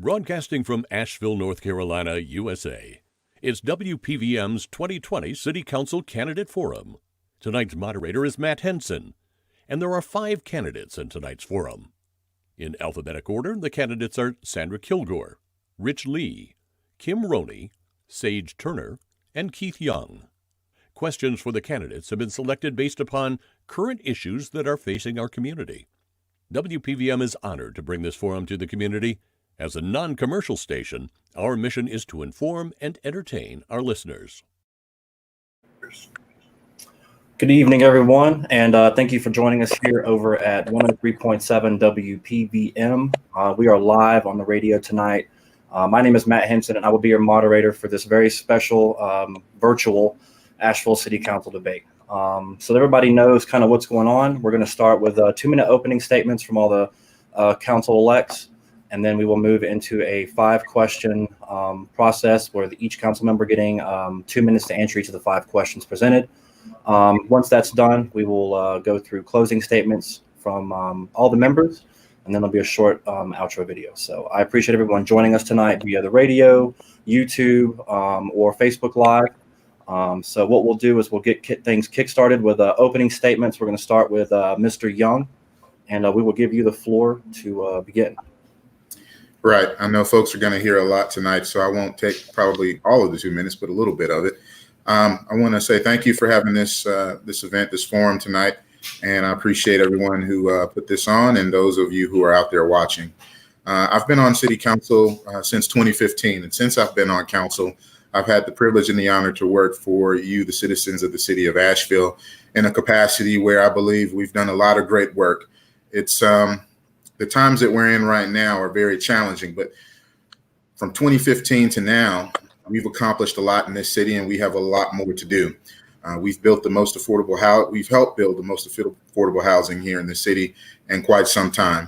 Broadcasting from Asheville, North Carolina, USA, it's WPVM's 2020 City Council Candidate Forum. Tonight's moderator is Matt Henson, and there are 5 candidates in tonight's forum. In alphabetic order, the candidates are Sandra Kilbourne, Rich Lee, Kim Rony, Sage Turner, and Keith Young. Questions for the candidates have been selected based upon current issues that are facing our community. WPVM is honored to bring this forum to the community. As a non-commercial station, our mission is to inform and entertain our listeners. Good evening, everyone, and thank you for joining us here over at 103.7 WPVM. We are live on the radio tonight. My name is Matt Henson, and I will be your moderator for this very special virtual Asheville City Council debate. So that everybody knows kind of what's going on, we're going to start with 2-minute opening statements from all the council-elects, and then we will move into a 5-question process where each council member getting 2 minutes to answer each of the 5 questions presented. Once that's done, we will go through closing statements from all the members, and then there'll be a short outro video. So I appreciate everyone joining us tonight via the radio, YouTube, or Facebook Live. So what we'll do is we'll get things kick-started with opening statements. We're going to start with Mr. Young, and we will give you the floor to begin. Right. I know folks are going to hear a lot tonight, so I won't take probably all of the 2 minutes, but a little bit of it. I want to say thank you for having this event, this forum tonight, and I appreciate everyone who put this on and those of you who are out there watching. I've been on City Council since 2015, and since I've been on council, I've had the privilege and the honor to work for you, the citizens of the city of Asheville, in a capacity where I believe we've done a lot of great work. It's the times that we're in right now are very challenging, but from 2015 to now, we've accomplished a lot in this city, and we have a lot more to do. We've built the most affordable house. We've helped build the most affordable housing here in the city in quite some time.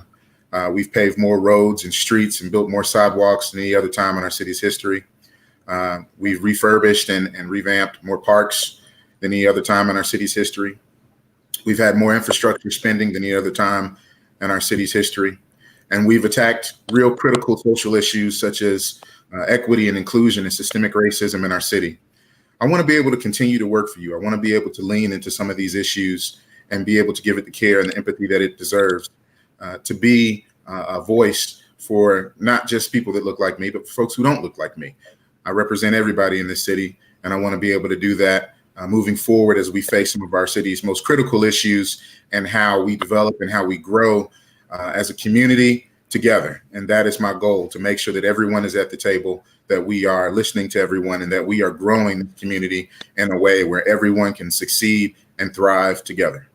We've paved more roads and streets and built more sidewalks than any other time in our city's history. We've refurbished and revamped more parks than any other time in our city's history. We've had more infrastructure spending than any other time in our city's history. And we've attacked real critical social issues such as equity and inclusion and systemic racism in our city. I want to be able to continue to work for you. I want to be able to lean into some of these issues and be able to give it the care and the empathy that it deserves, to be a voice for not just people that look like me, but for folks who don't look like me. I represent everybody in this city, and I want to be able to do that moving forward as we face some of our city's most critical issues and how we develop and how we grow as a community together. And that is my goal, to make sure that everyone is at the table, that we are listening to everyone, and that we are growing the community in a way where everyone can succeed and thrive together.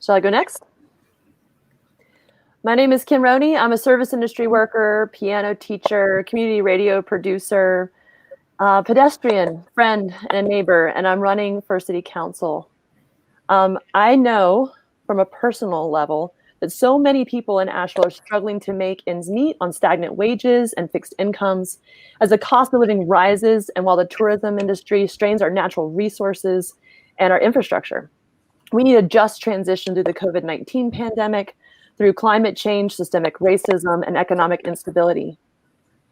Shall I go next? My name is Kim Rony. I'm a service industry worker, piano teacher, community radio producer, pedestrian, friend, and a neighbor, and I'm running for city council. I know from a personal level that so many people in Asheville are struggling to make ends meet on stagnant wages and fixed incomes as the cost of living rises, and while the tourism industry strains our natural resources and our infrastructure. We need a just transition through the COVID-19 pandemic, through climate change, systemic racism, and economic instability.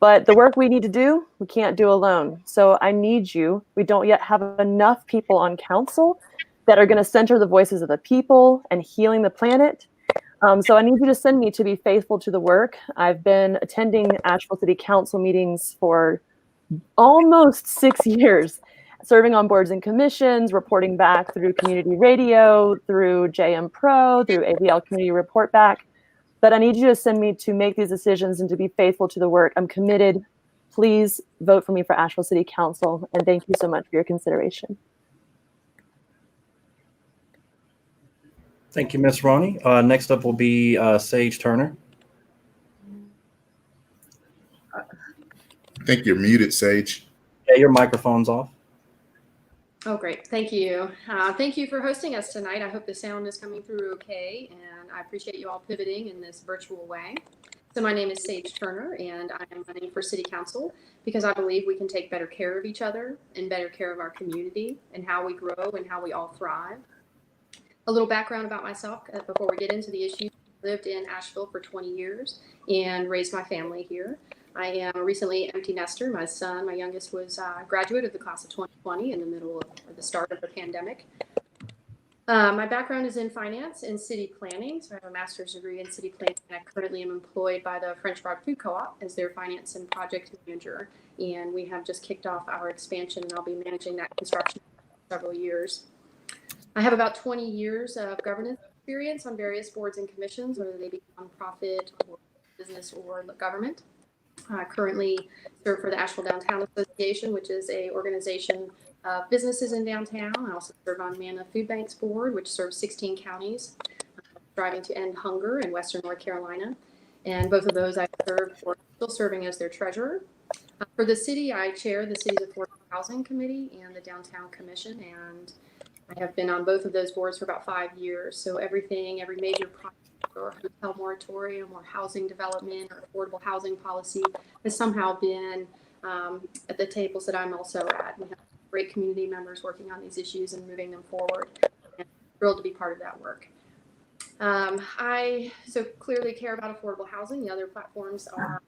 But the work we need to do, we can't do alone. So I need you. We don't yet have enough people on council that are going to center the voices of the people and healing the planet. So I need you to send me to be faithful to the work. I've been attending Asheville City Council meetings for almost 6 years, serving on boards and commissions, reporting back through community radio, through JM Pro, through ABL Community Report Back. But I need you to send me to make these decisions and to be faithful to the work. I'm committed. Please vote for me for Asheville City Council. And thank you so much for your consideration. Thank you, Ms. Rony. Next up will be Sage Turner. I think you're muted, Sage. Yeah, your microphone's off. Oh, great. Thank you. Thank you for hosting us tonight. I hope the sound is coming through okay, and I appreciate you all pivoting in this virtual way. So my name is Sage Turner, and I am running for City Council because I believe we can take better care of each other and better care of our community and how we grow and how we all thrive. A little background about myself before we get into the issues. I lived in Asheville for 20 years and raised my family here. I am a recently empty nester. My son, my youngest, was a graduate of the class of 2020 in the middle of the start of the pandemic. My background is in finance and city planning. So I have a master's degree in city planning, and I currently am employed by the French Broad Food Co-op as their finance and project manager. And we have just kicked off our expansion, and I'll be managing that construction for several years. I have about 20 years of governance experience on various boards and commissions, whether they be nonprofit or business or government. I currently serve for the Asheville Downtown Association, which is an organization of businesses in downtown. I also serve on MANA Food Banks Board, which serves 16 counties, striving to end hunger in Western North Carolina. And both of those I serve for, still serving as their treasurer. For the city, I chair the city's Affordable Housing Committee and the Downtown Commission, and I have been on both of those boards for about 5 years. So every major project or hotel moratorium or housing development or affordable housing policy has somehow been at the tables that I'm also at. We have great community members working on these issues and moving them forward. And I'm thrilled to be part of that work. I so clearly care about affordable housing. The other platforms are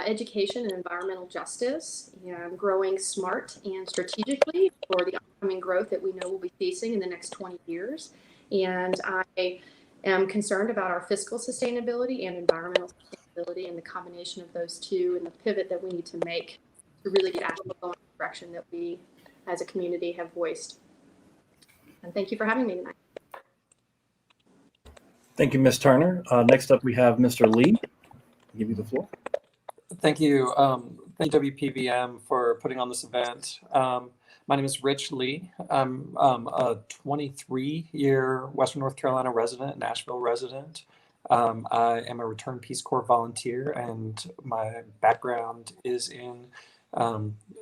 education and environmental justice, and growing smart and strategically for the upcoming growth that we know we'll be facing in the next 20 years. And I am concerned about our fiscal sustainability and environmental sustainability and the combination of those two and the pivot that we need to make to really get Asheville going in the direction that we as a community have voiced. And thank you for having me tonight. Thank you, Ms. Turner. Next up, we have Mr. Lee. I'll give you the floor. Thank you. Thank you, WPVM, for putting on this event. My name is Rich Lee. I'm a 23-year Western North Carolina resident, Nashville resident. I am a returned Peace Corps volunteer, and my background is in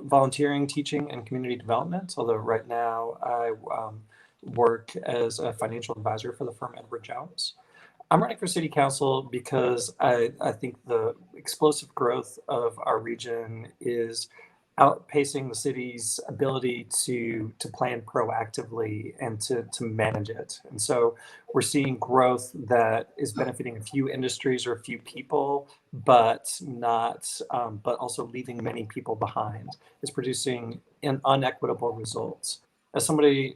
volunteering, teaching, and community development, although right now I work as a financial advisor for the firm Edward Jones. I'm running for city council because I think the explosive growth of our region is outpacing the city's ability to plan proactively and to manage it. And so we're seeing growth that is benefiting a few industries or a few people, but also leaving many people behind. It's producing unequitable results. As somebody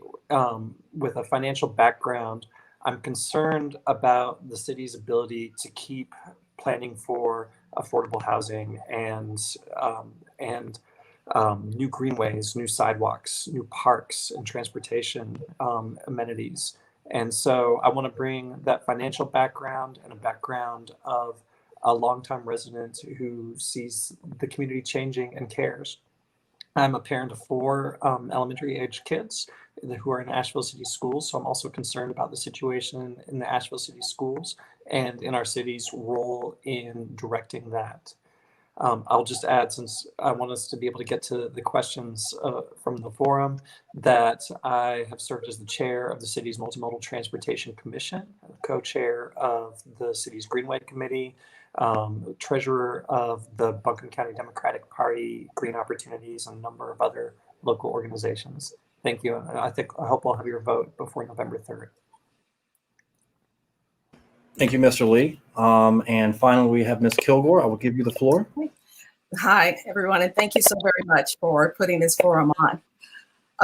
with a financial background, I'm concerned about the city's ability to keep planning for affordable housing and new greenways, new sidewalks, new parks, and transportation amenities. And so I want to bring that financial background and a background of a longtime resident who sees the community changing and cares. I'm a parent of 4 elementary age kids who are in Asheville City Schools. So I'm also concerned about the situation in the Asheville City Schools and in our city's role in directing that. I'll just add, since I want us to be able to get to the questions from the forum, that I have served as the chair of the city's Multimodal Transportation Commission, co-chair of the city's Greenway Committee, treasurer of the Buncombe County Democratic Party, Green Opportunities, and a number of other local organizations. Thank you. And I hope we'll have your vote before November 3rd. Thank you, Mr. Lee. And finally, we have Ms. Kilgore. I will give you the floor. Hi, everyone, and thank you so very much for putting this forum on.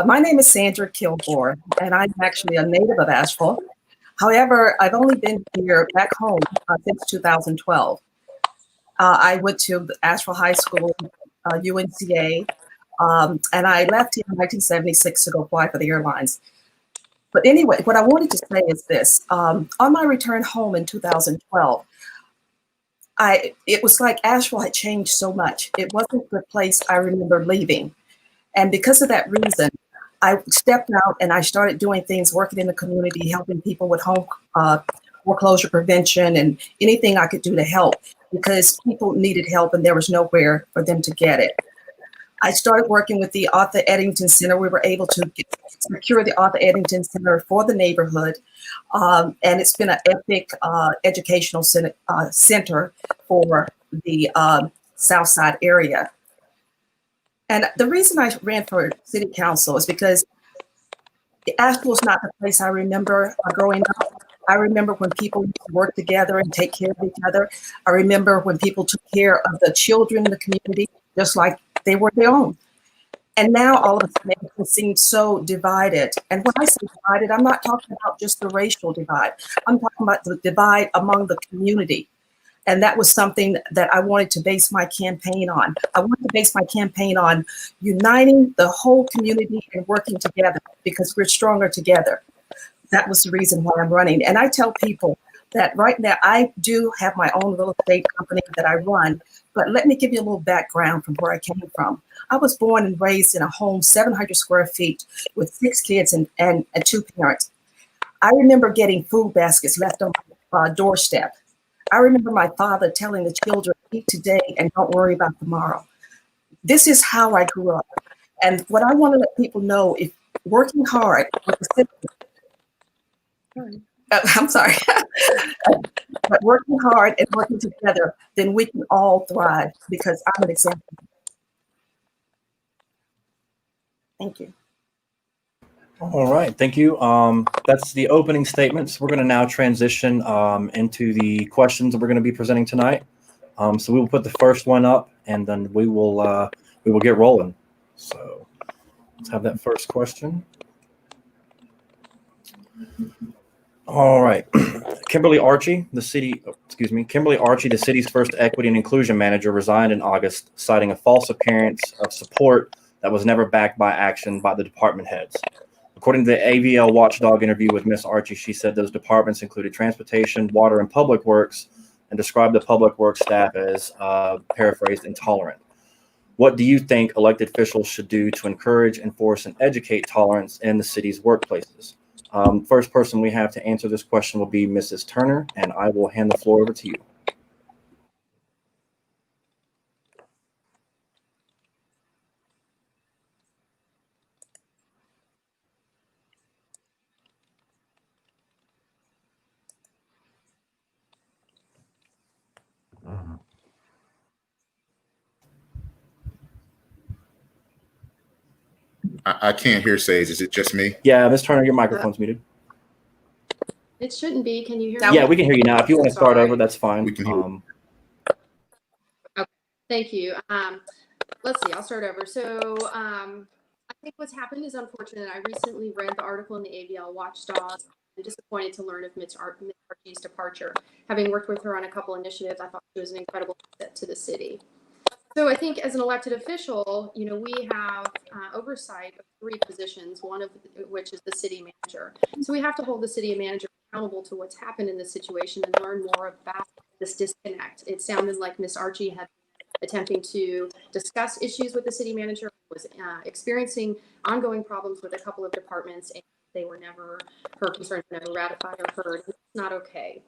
My name is Sandra Kilbourne, and I'm actually a native of Asheville. However, I've only been here back home since 2012. I went to Asheville High School, UNCA, and I left here in 1976 to go fly for the airlines. But anyway, what I wanted to say is this. On my return home in 2012, it was like Asheville had changed so much. It wasn't the place I remember leaving. And because of that reason, I stepped out and I started doing things, working in the community, helping people with home foreclosure prevention and anything I could do to help, because people needed help and there was nowhere for them to get it. I started working with the Arthur Eddington Center. We were able to secure the Arthur Eddington Center for the neighborhood. And it's been an epic educational center for the South Side area. And the reason I ran for city council is because Asheville is not the place I remember growing up. I remember when people used to work together and take care of each other. I remember when people took care of the children in the community just like they were their own. And now all of a sudden it seems so divided. And when I say divided, I'm not talking about just the racial divide. I'm talking about the divide among the community. And that was something that I wanted to base my campaign on. I wanted to base my campaign on uniting the whole community and working together because we're stronger together. That was the reason why I'm running. And I tell people that right now I do have my own real estate company that I run, but let me give you a little background from where I came from. I was born and raised in a home 700 square feet with 6 kids and 2 parents. I remember getting food baskets left on my doorstep. I remember my father telling the children, eat today and don't worry about tomorrow. This is how I grew up. And what I want to let people know is working hard with the citizens. I'm sorry. But working hard and working together, then we can all thrive because I'm an example. Thank you. All right, thank you. That's the opening statements. We're going to now transition into the questions that we're going to be presenting tonight. So we will put the first one up, and then we will get rolling. So let's have that first question. All right, Kimberly Archie, the city's first equity and inclusion manager, resigned in August, citing a false appearance of support that was never backed by action by the department heads. According to the AVL Watchdog interview with Ms. Archie, she said those departments included transportation, water, and public works, and described the public works staff as, paraphrased, intolerant. What do you think elected officials should do to encourage, enforce, and educate tolerance in the city's workplaces? First person we have to answer this question will be Mrs. Turner, and I will hand the floor over to you. I can't hear Sage. Is it just me? Yeah, Ms. Turner, your microphone's muted. It shouldn't be. Can you hear me? Yeah, we can hear you now. If you want to start over, that's fine. We can hear you. Okay, thank you. Let's see, I'll start over. So I think what's happened is unfortunate. I recently read the article in the AVL Watchdog. I'm disappointed to learn of Ms. Archie's departure. Having worked with her on a couple initiatives, I thought she was an incredible asset to the city. So I think as an elected official, we have oversight of 3 positions, one of which is the city manager. So we have to hold the city manager accountable to what's happened in this situation and learn more about this disconnect. It sounded like Ms. Archie had attempting to discuss issues with the city manager, was experiencing ongoing problems with a couple of departments, and her concerns were never ratified or heard. It's not okay.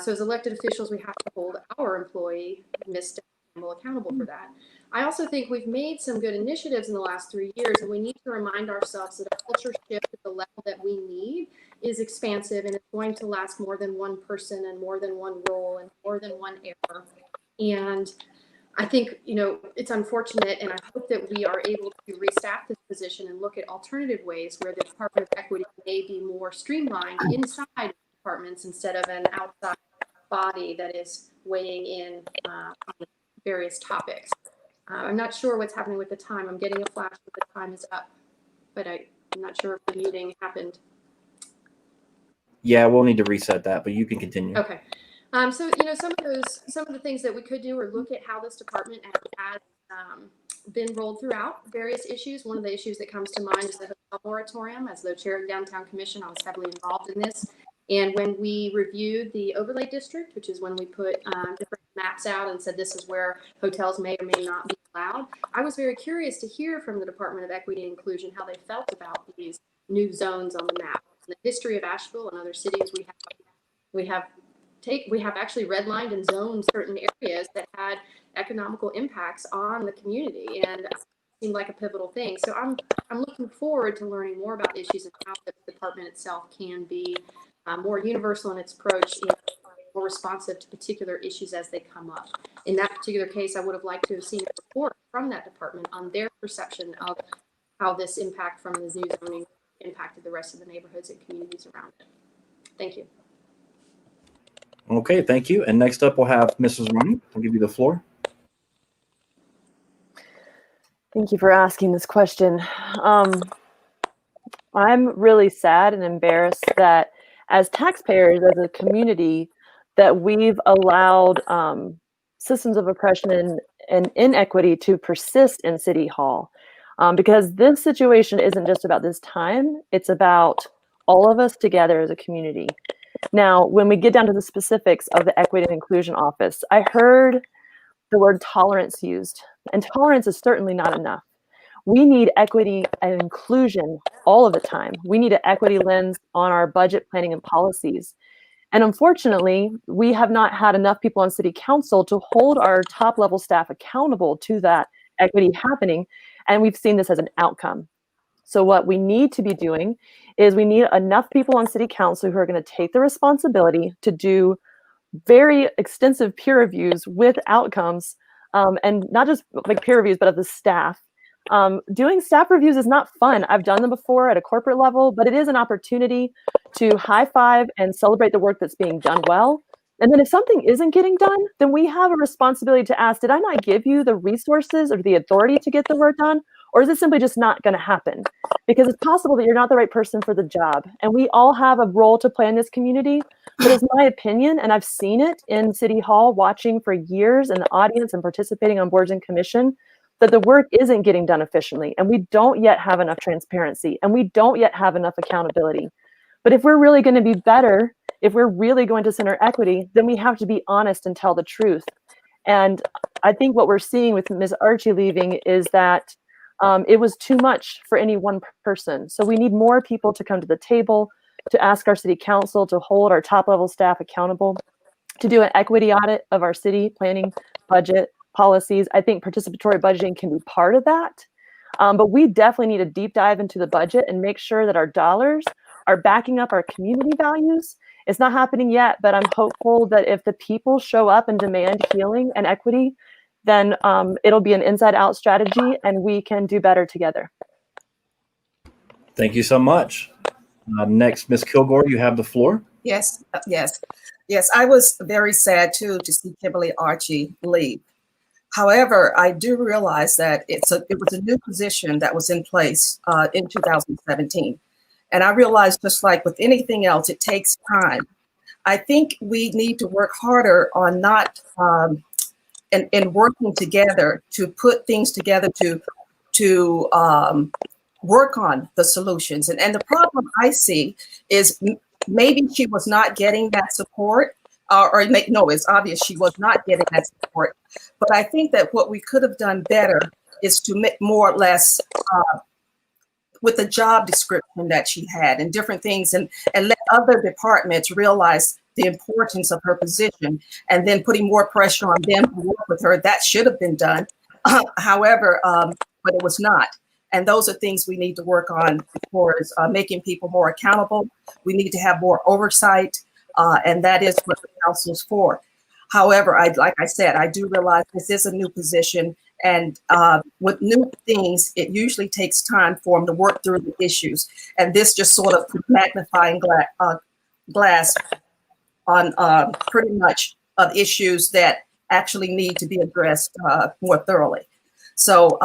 So as elected officials, we have to hold our employee, Ms. accountable for that. I also think we've made some good initiatives in the last 3 years, and we need to remind ourselves that a culture shift at the level that we need is expansive, and it's going to last more than one person and more than one role and more than one era. And I think, it's unfortunate, and I hope that we are able to restaff this position and look at alternative ways where the Department of Equity may be more streamlined inside departments instead of an outside body that is weighing in on various topics. I'm not sure what's happening with the time. I'm getting a flash that the time is up, but I'm not sure if the meeting happened. Yeah, we'll need to reset that, but you can continue. Okay. So some of the things that we could do are look at how this department has been rolled throughout various issues. One of the issues that comes to mind is the hotel moratorium. As the chair of Downtown Commission, I was heavily involved in this. And when we reviewed the overlay district, which is when we put different maps out and said this is where hotels may or may not be allowed, I was very curious to hear from the Department of Equity and Inclusion how they felt about these new zones on the map. In the history of Asheville and other cities, we have actually redlined and zoned certain areas that had economical impacts on the community. And seemed like a pivotal thing. So I'm looking forward to learning more about issues and how the department itself can be more universal in its approach and more responsive to particular issues as they come up. In that particular case, I would have liked to have seen a report from that department on their perception of how this impact from the new zoning impacted the rest of the neighborhoods and communities around it. Thank you. Okay, thank you. And next up, we'll have Mrs. Rony. I'll give you the floor. Thank you for asking this question. I'm really sad and embarrassed that as taxpayers, as a community, that we've allowed systems of oppression and inequity to persist in City Hall. Because this situation isn't just about this time, it's about all of us together as a community. Now, when we get down to the specifics of the Equity and Inclusion Office, I heard the word tolerance used, and tolerance is certainly not enough. We need equity and inclusion all of the time. We need an equity lens on our budget planning and policies. And unfortunately, we have not had enough people on City Council to hold our top level staff accountable to that equity happening. And we've seen this as an outcome. So what we need to be doing is we need enough people on City Council who are going to take the responsibility to do very extensive peer reviews with outcomes, and not just like peer reviews, but of the staff. Doing staff reviews is not fun. I've done them before at a corporate level, but it is an opportunity to high five and celebrate the work that's being done well. And then if something isn't getting done, then we have a responsibility to ask, did I not give you the resources or the authority to get the work done? Or is it simply just not going to happen? Because it's possible that you're not the right person for the job. And we all have a role to play in this community. But it's my opinion, and I've seen it in City Hall, watching for years in the audience and participating on boards and commission, that the work isn't getting done efficiently. And we don't yet have enough transparency. And we don't yet have enough accountability. But if we're really going to be better, if we're really going to center equity, then we have to be honest and tell the truth. And I think what we're seeing with Ms. Archie leaving is that it was too much for any one person. So we need more people to come to the table, to ask our City Council to hold our top level staff accountable, to do an equity audit of our city planning, budget, policies. I think participatory budgeting can be part of that. But we definitely need a deep dive into the budget and make sure that our dollars are backing up our community values. It's not happening yet, but I'm hopeful that if the people show up and demand healing and equity, then it'll be an inside out strategy and we can do better together. Thank you so much. Next, Ms. Kilbourne, you have the floor. Yes. I was very sad too to see Kimberly Archie leave. However, I do realize that it was a new position that was in place in 2017. And I realized, just like with anything else, it takes time. I think we need to work harder on not and working together to put things together to work on the solutions. And the problem I see is maybe she was not getting that support, it's obvious she was not getting that support. But I think that what we could have done better is to make more or less with the job description that she had and different things, and let other departments realize the importance of her position, and then putting more pressure on them to work with her. That should have been done. However, but it was not. And those are things we need to work on as far as making people more accountable. We need to have more oversight, and that is what the council is for. However, like I said, I do realize this is a new position, and with new things, it usually takes time for them to work through the issues. And this just sort of magnifying glass on pretty much of issues that actually need to be addressed more thoroughly. So,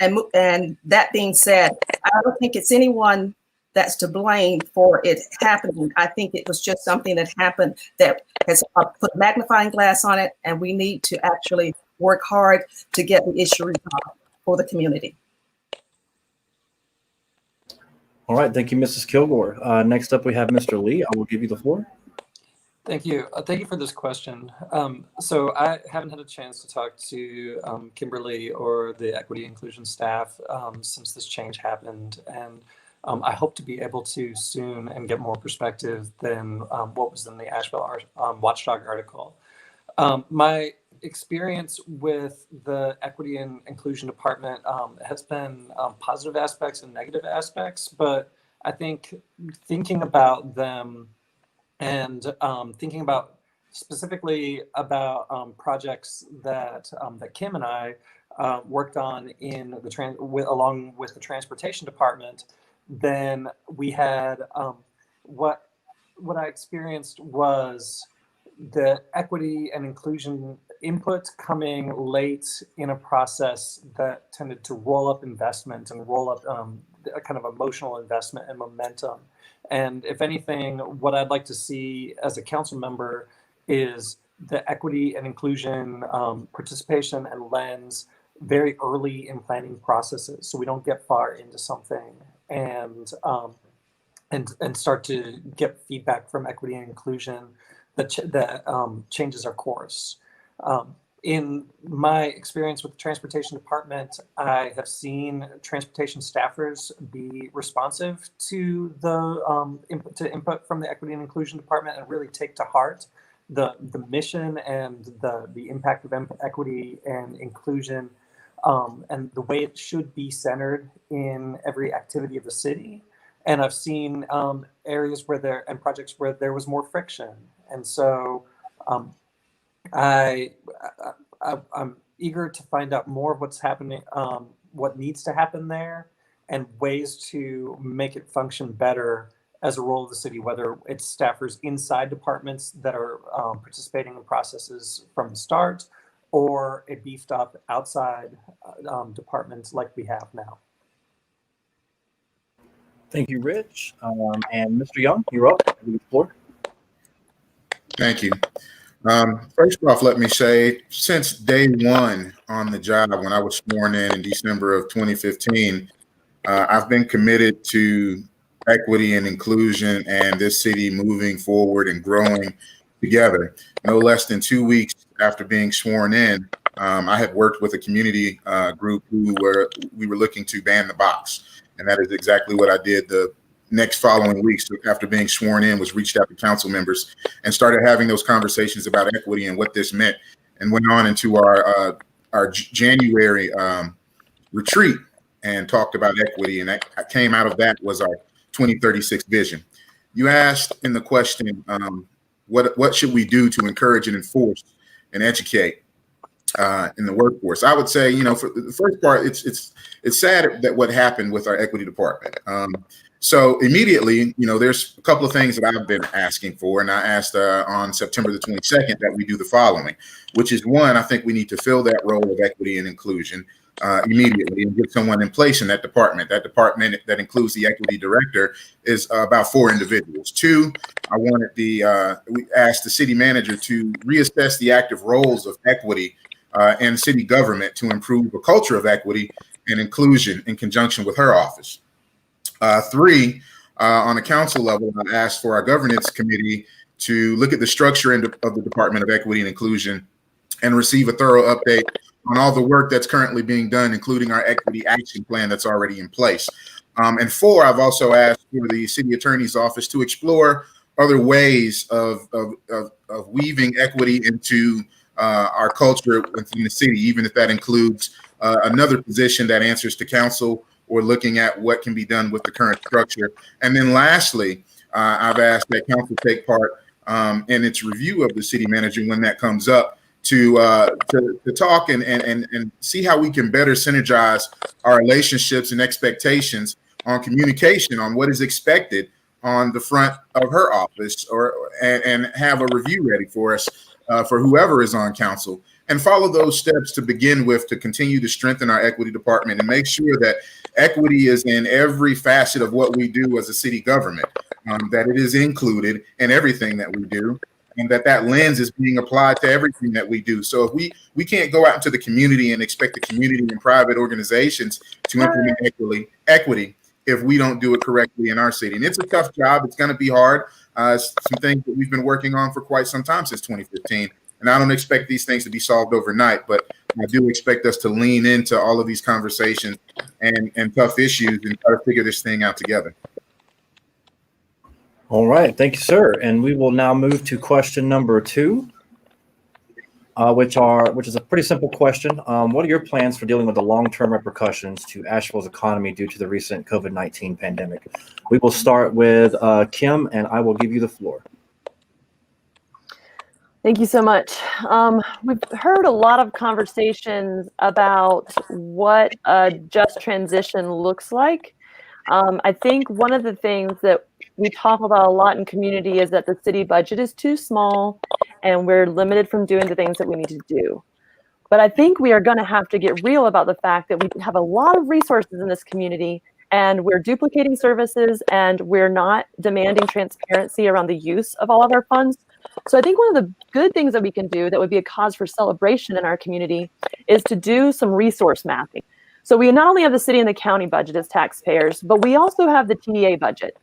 and that being said, I don't think it's anyone that's to blame for it happening. I think it was just something that happened that has put magnifying glass on it, and we need to actually work hard to get the issue resolved for the community. All right, thank you, Mrs. Kilbourne. Next up, we have Mr. Lee. I will give you the floor. Thank you. Thank you for this question. So I haven't had a chance to talk to Kimberly or the equity inclusion staff since this change happened. And I hope to be able to soon and get more perspective than what was in the Asheville Watchdog article. My experience with the Equity and Inclusion Department has been positive aspects and negative aspects, but I think thinking about them and thinking about specifically about projects that Kim and I worked on in along with the Transportation Department, then we had what I experienced was the equity and inclusion input coming late in a process that tended to roll up investment and roll up a kind of emotional investment and momentum. And if anything, what I'd like to see as a council member is the equity and inclusion participation and lens very early in planning processes, so we don't get far into something and start to get feedback from equity and inclusion that changes our course. In my experience with the Transportation Department, I have seen transportation staffers be responsive to the input from the Equity and Inclusion Department and really take to heart the mission and the impact of equity and inclusion and the way it should be centered in every activity of the city. And I've seen areas where projects where there was more friction. And so I'm eager to find out more of what's happening, what needs to happen there, and ways to make it function better as a role of the city, whether it's staffers inside departments that are participating in processes from the start, or a beefed up outside departments like we have now. Thank you, Rich. And Mr. Young, you're up. The floor. Thank you. First off, let me say, since day one on the job, when I was sworn in December of 2015, I've been committed to equity and inclusion and this city moving forward and growing together. No less than 2 weeks after being sworn in, I had worked with a community group we were looking to ban the box. And that is exactly what I did the next following weeks after being sworn in, was reached out to council members and started having those conversations about equity and what this meant, and went on into our January retreat and talked about equity. And that came out of that was our 2036 vision. You asked in the question, what should we do to encourage and enforce and educate in the workforce? I would say, for the first part, it's sad that what happened with our equity department. So immediately, there's a couple of things that I've been asking for, and I asked on September the 22nd that we do the following, which is one, I think we need to fill that role of equity and inclusion immediately and get someone in place in that department. That department that includes the equity director is about 4 individuals. 2, we asked the city manager to reassess the active roles of equity and city government to improve a culture of equity and inclusion in conjunction with her office. 3, on a council level, I asked for our governance committee to look at the structure of the Department of Equity and Inclusion and receive a thorough update on all the work that's currently being done, including our equity action plan that's already in place. And 4, I've also asked for the city attorney's office to explore other ways of weaving equity into our culture within the city, even if that includes another position that answers to council, or looking at what can be done with the current structure. And then lastly, I've asked that council take part in its review of the city manager when that comes up to talk and see how we can better synergize our relationships and expectations on communication on what is expected on the front of her office, and have a review ready for us for whoever is on council, and follow those steps to begin with to continue to strengthen our equity department and make sure that equity is in every facet of what we do as a city government, that it is included in everything that we do, and that lens is being applied to everything that we do. So if we can't go out into the community and expect the community and private organizations to implement equity if we don't do it correctly in our city. And it's a tough job. It's going to be hard. Some things that we've been working on for quite some time, since 2015. And I don't expect these things to be solved overnight, but I do expect us to lean into all of these conversations and tough issues and try to figure this thing out together. All right. Thank you, sir. And we will now move to question number 2. which is a pretty simple question. What are your plans for dealing with the long-term repercussions to Asheville's economy due to the recent COVID-19 pandemic? We will start with Kim, and I will give you the floor. Thank you so much. We've heard a lot of conversations about what a just transition looks like. I think one of the things that we talk about a lot in community is that the city budget is too small and we're limited from doing the things that we need to do. But I think we are going to have to get real about the fact that we have a lot of resources in this community and we're duplicating services and we're not demanding transparency around the use of all of our funds. So I think one of the good things that we can do that would be a cause for celebration in our community is to do some resource mapping. So we not only have the city and the county budget as taxpayers, but we also have the TDA budget.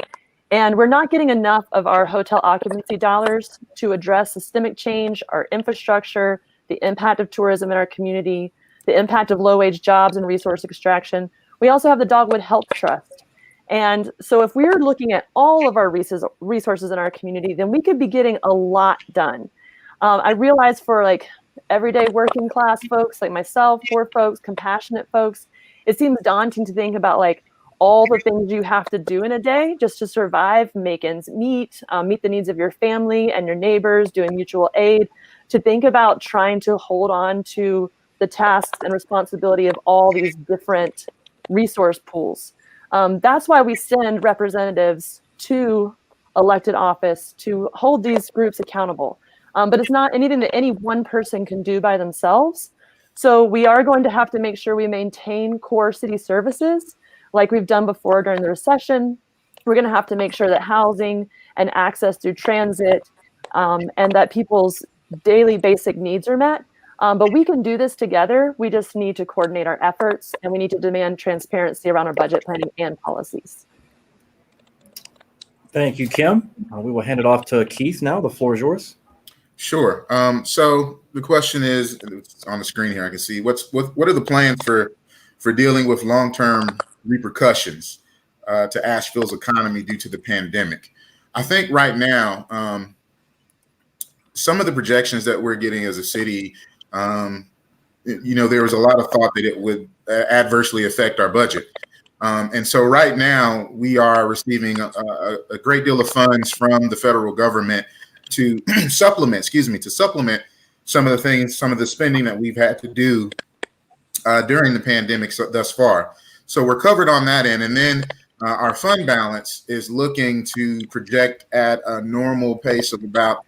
And we're not getting enough of our hotel occupancy dollars to address systemic change, our infrastructure, the impact of tourism in our community, the impact of low-wage jobs and resource extraction. We also have the Dogwood Health Trust. And so if we're looking at all of our resources in our community, then we could be getting a lot done. I realize for like everyday working class folks like myself, poor folks, compassionate folks, it seems daunting to think about like all the things you have to do in a day just to survive, make ends meet, meet the needs of your family and your neighbors, doing mutual aid, to think about trying to hold on to the tasks and responsibility of all these different resource pools. That's why we send representatives to elected office to hold these groups accountable. But it's not anything that any one person can do by themselves. So we are going to have to make sure we maintain core city services like we've done before during the recession. We're going to have to make sure that housing and access through transit and that people's daily basic needs are met. But we can do this together. We just need to coordinate our efforts and we need to demand transparency around our budget planning and policies. Thank you, Kim. We will hand it off to Keith now. The floor is yours. Sure. So the question is, it's on the screen here, I can see, what are the plans for dealing with long-term repercussions to Asheville's economy due to the pandemic? I think right now, some of the projections that we're getting as a city, there was a lot of thought that it would adversely affect our budget. And so right now we are receiving a great deal of funds from the federal government to supplement some of the spending that we've had to do during the pandemic thus far. So we're covered on that end. And then our fund balance is looking to project at a normal pace of about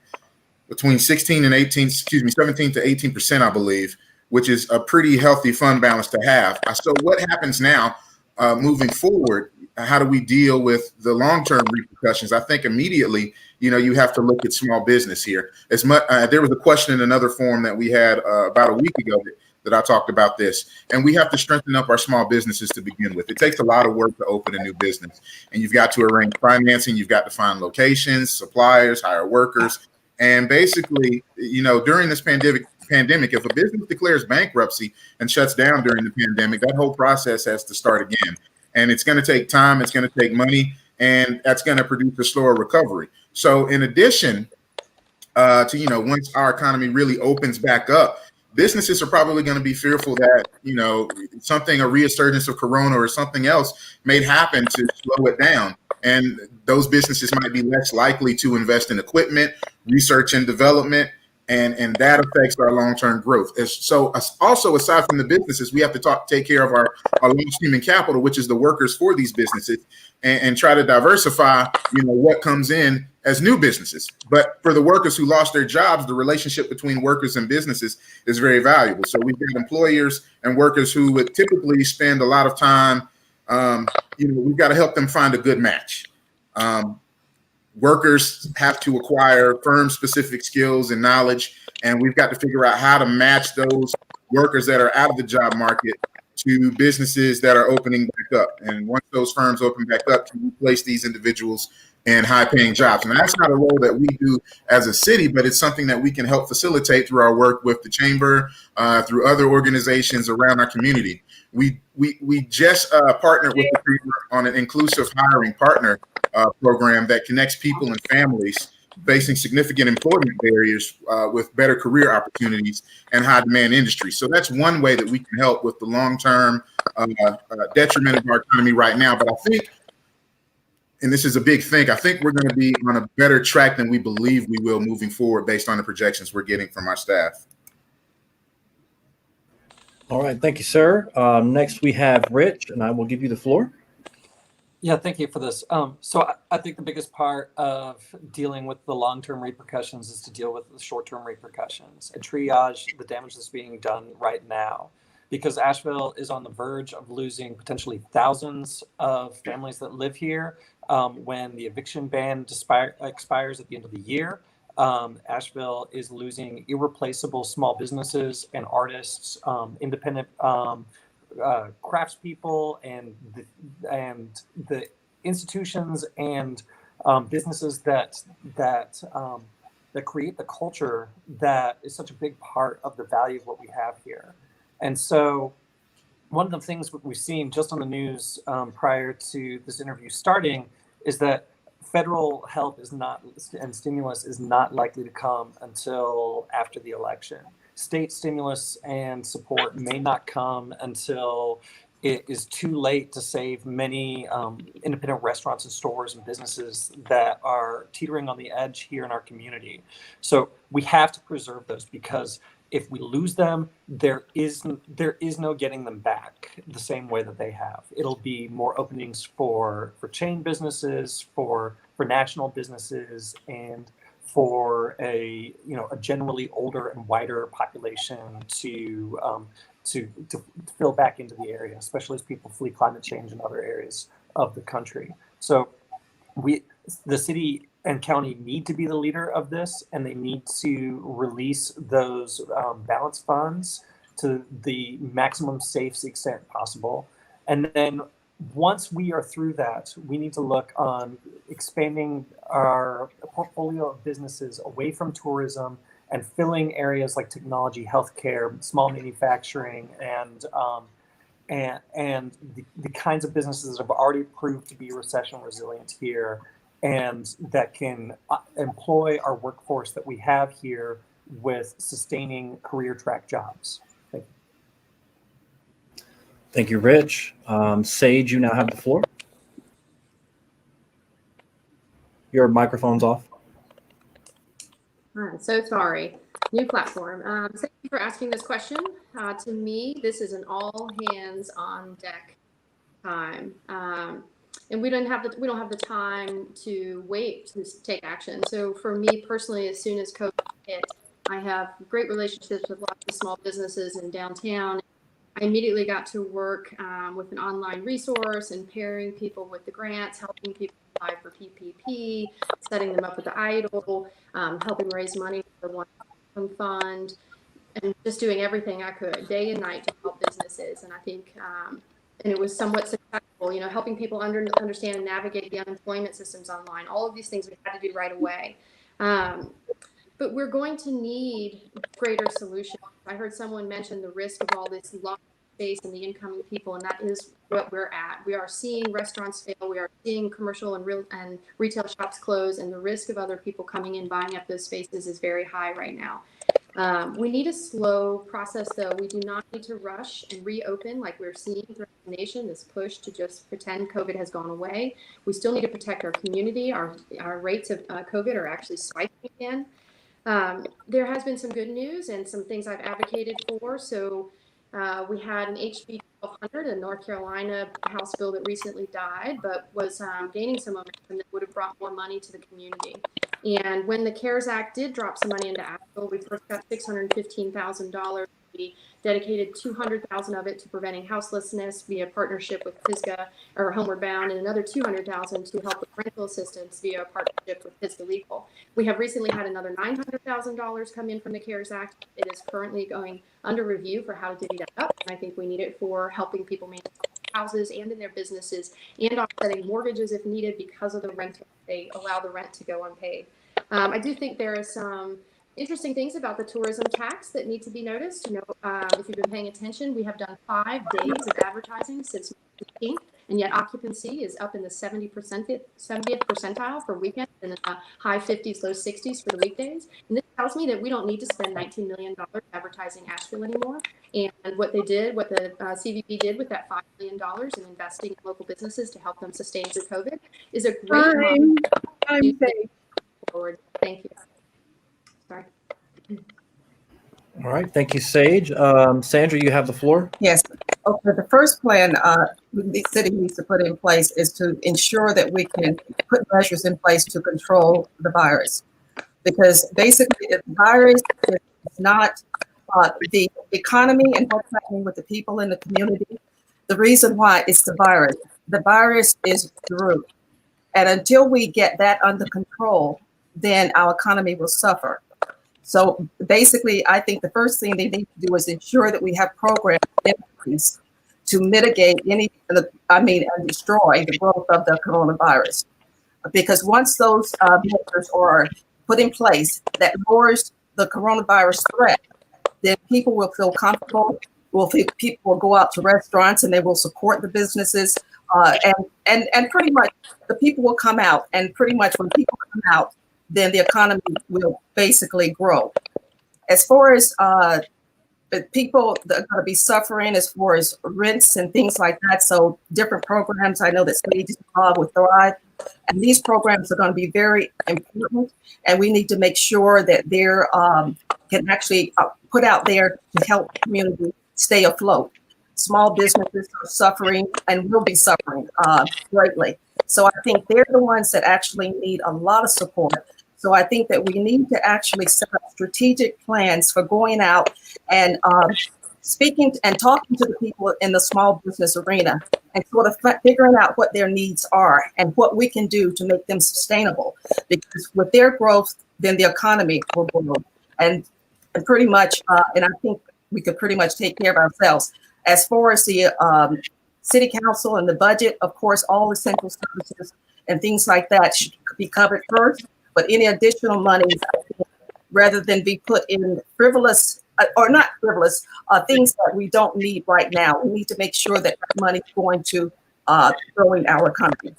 between 17 to 18%, I believe, which is a pretty healthy fund balance to have. So what happens now moving forward? How do we deal with the long-term repercussions? I think immediately, you have to look at small business here. There was a question in another forum that we had about a week ago that I talked about this, and we have to strengthen up our small businesses to begin with. It takes a lot of work to open a new business, and you've got to arrange financing, you've got to find locations, suppliers, hire workers, and basically, during this pandemic, if a business declares bankruptcy and shuts down during the pandemic, that whole process has to start again. And it's going to take time, it's going to take money, and that's going to produce a slower recovery. So in addition to, once our economy really opens back up, businesses are probably going to be fearful that, a resurgence of corona or something else may happen to slow it down. And those businesses might be less likely to invest in equipment, research and development, and that affects our long-term growth. So also, aside from the businesses, we have to take care of our lost human capital, which is the workers for these businesses, and try to diversify, what comes in as new businesses. But for the workers who lost their jobs, the relationship between workers and businesses is very valuable. So we've got employers and workers who would typically spend a lot of time, we've got to help them find a good match. Workers have to acquire firm-specific skills and knowledge, and we've got to figure out how to match those workers that are out of the job market to businesses that are opening back up. And once those firms open back up, to replace these individuals in high-paying jobs. And that's not a role that we do as a city, but it's something that we can help facilitate through our work with the chamber, through other organizations around our community. We just partnered with the chamber on an inclusive hiring partner program that connects people and families facing significant employment barriers with better career opportunities and high demand industries. So that's one way that we can help with the long-term detriment of our economy right now. But I think, and this is a big thing, I think we're going to be on a better track than we believe we will moving forward based on the projections we're getting from our staff. All right, thank you, sir. Next we have Rich, and I will give you the floor. Yeah, thank you for this. So I think the biggest part of dealing with the long-term repercussions is to deal with the short-term repercussions and triage the damage that's being done right now. Because Asheville is on the verge of losing potentially thousands of families that live here when the eviction ban expires at the end of the year. Asheville is losing irreplaceable small businesses and artists, independent craftspeople, and the institutions and businesses that create the culture that is such a big part of the value of what we have here. And so one of the things we've seen just on the news prior to this interview starting is that federal help is not, and stimulus is not likely to come until after the election. State stimulus and support may not come until it is too late to save many independent restaurants and stores and businesses that are teetering on the edge here in our community. So we have to preserve those, because if we lose them, there is no getting them back the same way that they have. It'll be more openings for chain businesses, for national businesses, and for a generally older and wider population to fill back into the area, especially as people flee climate change in other areas of the country. So the city and county need to be the leader of this, and they need to release those balance funds to the maximum safe extent possible. And then once we are through that, we need to look on expanding our portfolio of businesses away from tourism and filling areas like technology, healthcare, small manufacturing, and the kinds of businesses that have already proved to be recession resilient here, and that can employ our workforce that we have here with sustaining career track jobs. Thank you. Thank you, Rich. Sage, you now have the floor. Your microphone's off. I'm so sorry. New platform. Thank you for asking this question. To me, this is an all hands on deck time, and we don't have the time to wait to take action. So for me personally, as soon as COVID hit, I have great relationships with lots of small businesses in downtown. I immediately got to work with an online resource and pairing people with the grants, helping people apply for PPP, setting them up with the IDLE, helping raise money for one fund, and just doing everything I could day and night to help businesses. And I think, and it was somewhat successful, helping people understand and navigate the unemployment systems online. All of these things we had to do right away. But we're going to need greater solutions. I heard someone mention the risk of all this locked space and the incoming people, and that is what we're at. We are seeing restaurants fail. We are seeing commercial and retail shops close, and the risk of other people coming in, buying up those spaces is very high right now. We need a slow process, though. We do not need to rush and reopen like we're seeing throughout the nation, this push to just pretend COVID has gone away. We still need to protect our community. Our rates of COVID are actually spiking again. There has been some good news and some things I've advocated for. So we had an HB 1200, a North Carolina House bill that recently died, but was gaining some momentum that would have brought more money to the community. And when the CARES Act did drop some money into Asheville, we first got $615,000. We dedicated $200,000 of it to preventing houselessness via partnership with PISGA or Homeward Bound, and another $200,000 to help with rental assistance via a partnership with PISGA Legal. We have recently had another $900,000 come in from the CARES Act. It is currently going under review for how to divvy that up, and I think we need it for helping people maintain houses and in their businesses, and offsetting mortgages if needed because of the rental. They allow the rent to go unpaid. I do think there is some interesting things about the tourism tax that need to be noticed. If you've been paying attention, we have done 5 days of advertising since March 15th, And yet occupancy is up in the 70th percentile for weekends and in the high 50s, low 60s for the weekdays. And this tells me that we don't need to spend $19 million advertising Asheville anymore. And what the CVB did with that $5 million in investing in local businesses to help them sustain through COVID is a great model forward. Thank you. Sorry. All right, thank you, Sage. Sandra, you have the floor. Yes. Okay. The first plan the city needs to put in place is to ensure that we can put measures in place to control the virus. Because basically, if the virus is not the economy and what's happening with the people in the community, the reason why it's the virus. The virus is the root. And until we get that under control, then our economy will suffer. So basically, I think the first thing they need to do is ensure that we have programs in place to mitigate and destroy the growth of the coronavirus. Because once those measures are put in place that lowers the coronavirus threat, then people will feel comfortable. People will go out to restaurants and they will support the businesses. And pretty much the people will come out. And pretty much when people come out, then the economy will basically grow. As far as the people that are going to be suffering as far as rents and things like that, so different programs, I know that Sage will thrive, and these programs are going to be very important, and we need to make sure that they're can actually put out there to help the community stay afloat. Small businesses are suffering and will be suffering greatly. So I think they're the ones that actually need a lot of support. So I think that we need to actually set up strategic plans for going out and speaking and talking to the people in the small business arena and sort of figuring out what their needs are and what we can do to make them sustainable. Because with their growth, then the economy will grow. And pretty much, and I think we could pretty much take care of ourselves. As far as the city council and the budget, of course, all essential services and things like that should be covered first. But any additional monies, rather than be put in frivolous or not frivolous things that we don't need right now, we need to make sure that that money is going to growing our economy.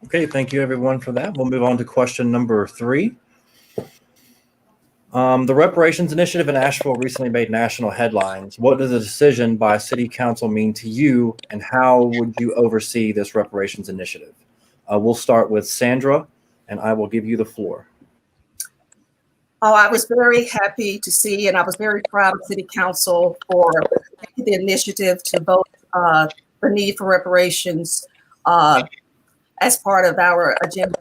Okay, thank you everyone for that. We'll move on to question number 3. The Reparations Initiative in Asheville recently made national headlines. What does a decision by City Council mean to you, and how would you oversee this Reparations Initiative? We'll start with Sandra, and I will give you the floor. Oh, I was very happy to see, and I was very proud of City Council for taking the initiative to vote the need for reparations as part of our agenda.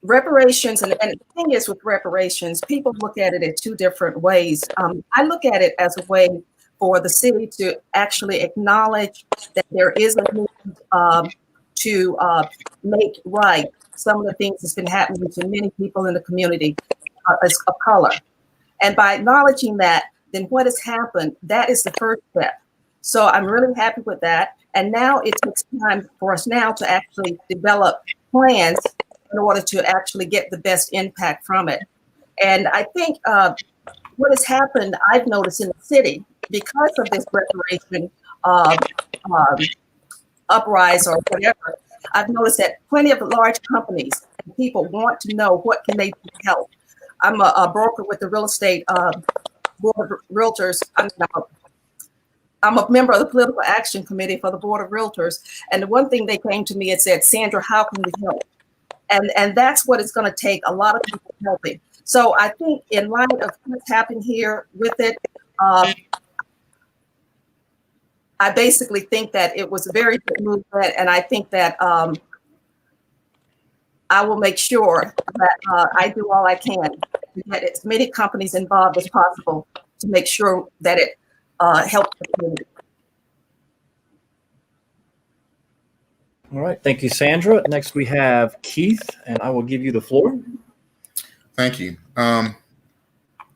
Reparations, and the thing is with reparations, people look at it in 2 different ways. I look at it as a way for the city to actually acknowledge that there is a need to make right some of the things that's been happening to many people in the community of color. And by acknowledging that, then what has happened, that is the first step. So I'm really happy with that. And now it takes time for us now to actually develop plans in order to actually get the best impact from it. And I think what has happened, I've noticed in the city, because of this reparation uprise or whatever, I've noticed that plenty of large companies and people want to know what can they do to help. I'm a broker with the real estate board of realtors. I'm a member of the political action committee for the board of realtors. And the one thing they came to me and said, Sandra, how can we help? And that's what it's going to take, a lot of people helping. So I think in light of what's happened here with it, I basically think that it was a very good movement, and I think that I will make sure that I do all I can to get as many companies involved as possible to make sure that it helps the community. All right, thank you, Sandra. Next we have Keith, and I will give you the floor. Thank you.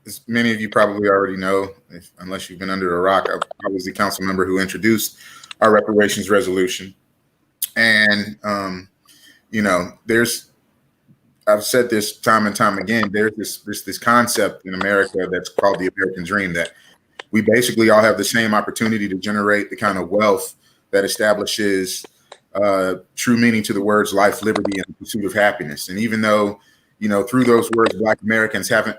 As many of you probably already know, unless you've been under a rock, I was the council member who introduced our reparations resolution. And, I've said this time and time again, there's this concept in America that's called the American dream, that we basically all have the same opportunity to generate the kind of wealth that establishes true meaning to the words life, liberty, and the pursuit of happiness. And even though, through those words, Black Americans haven't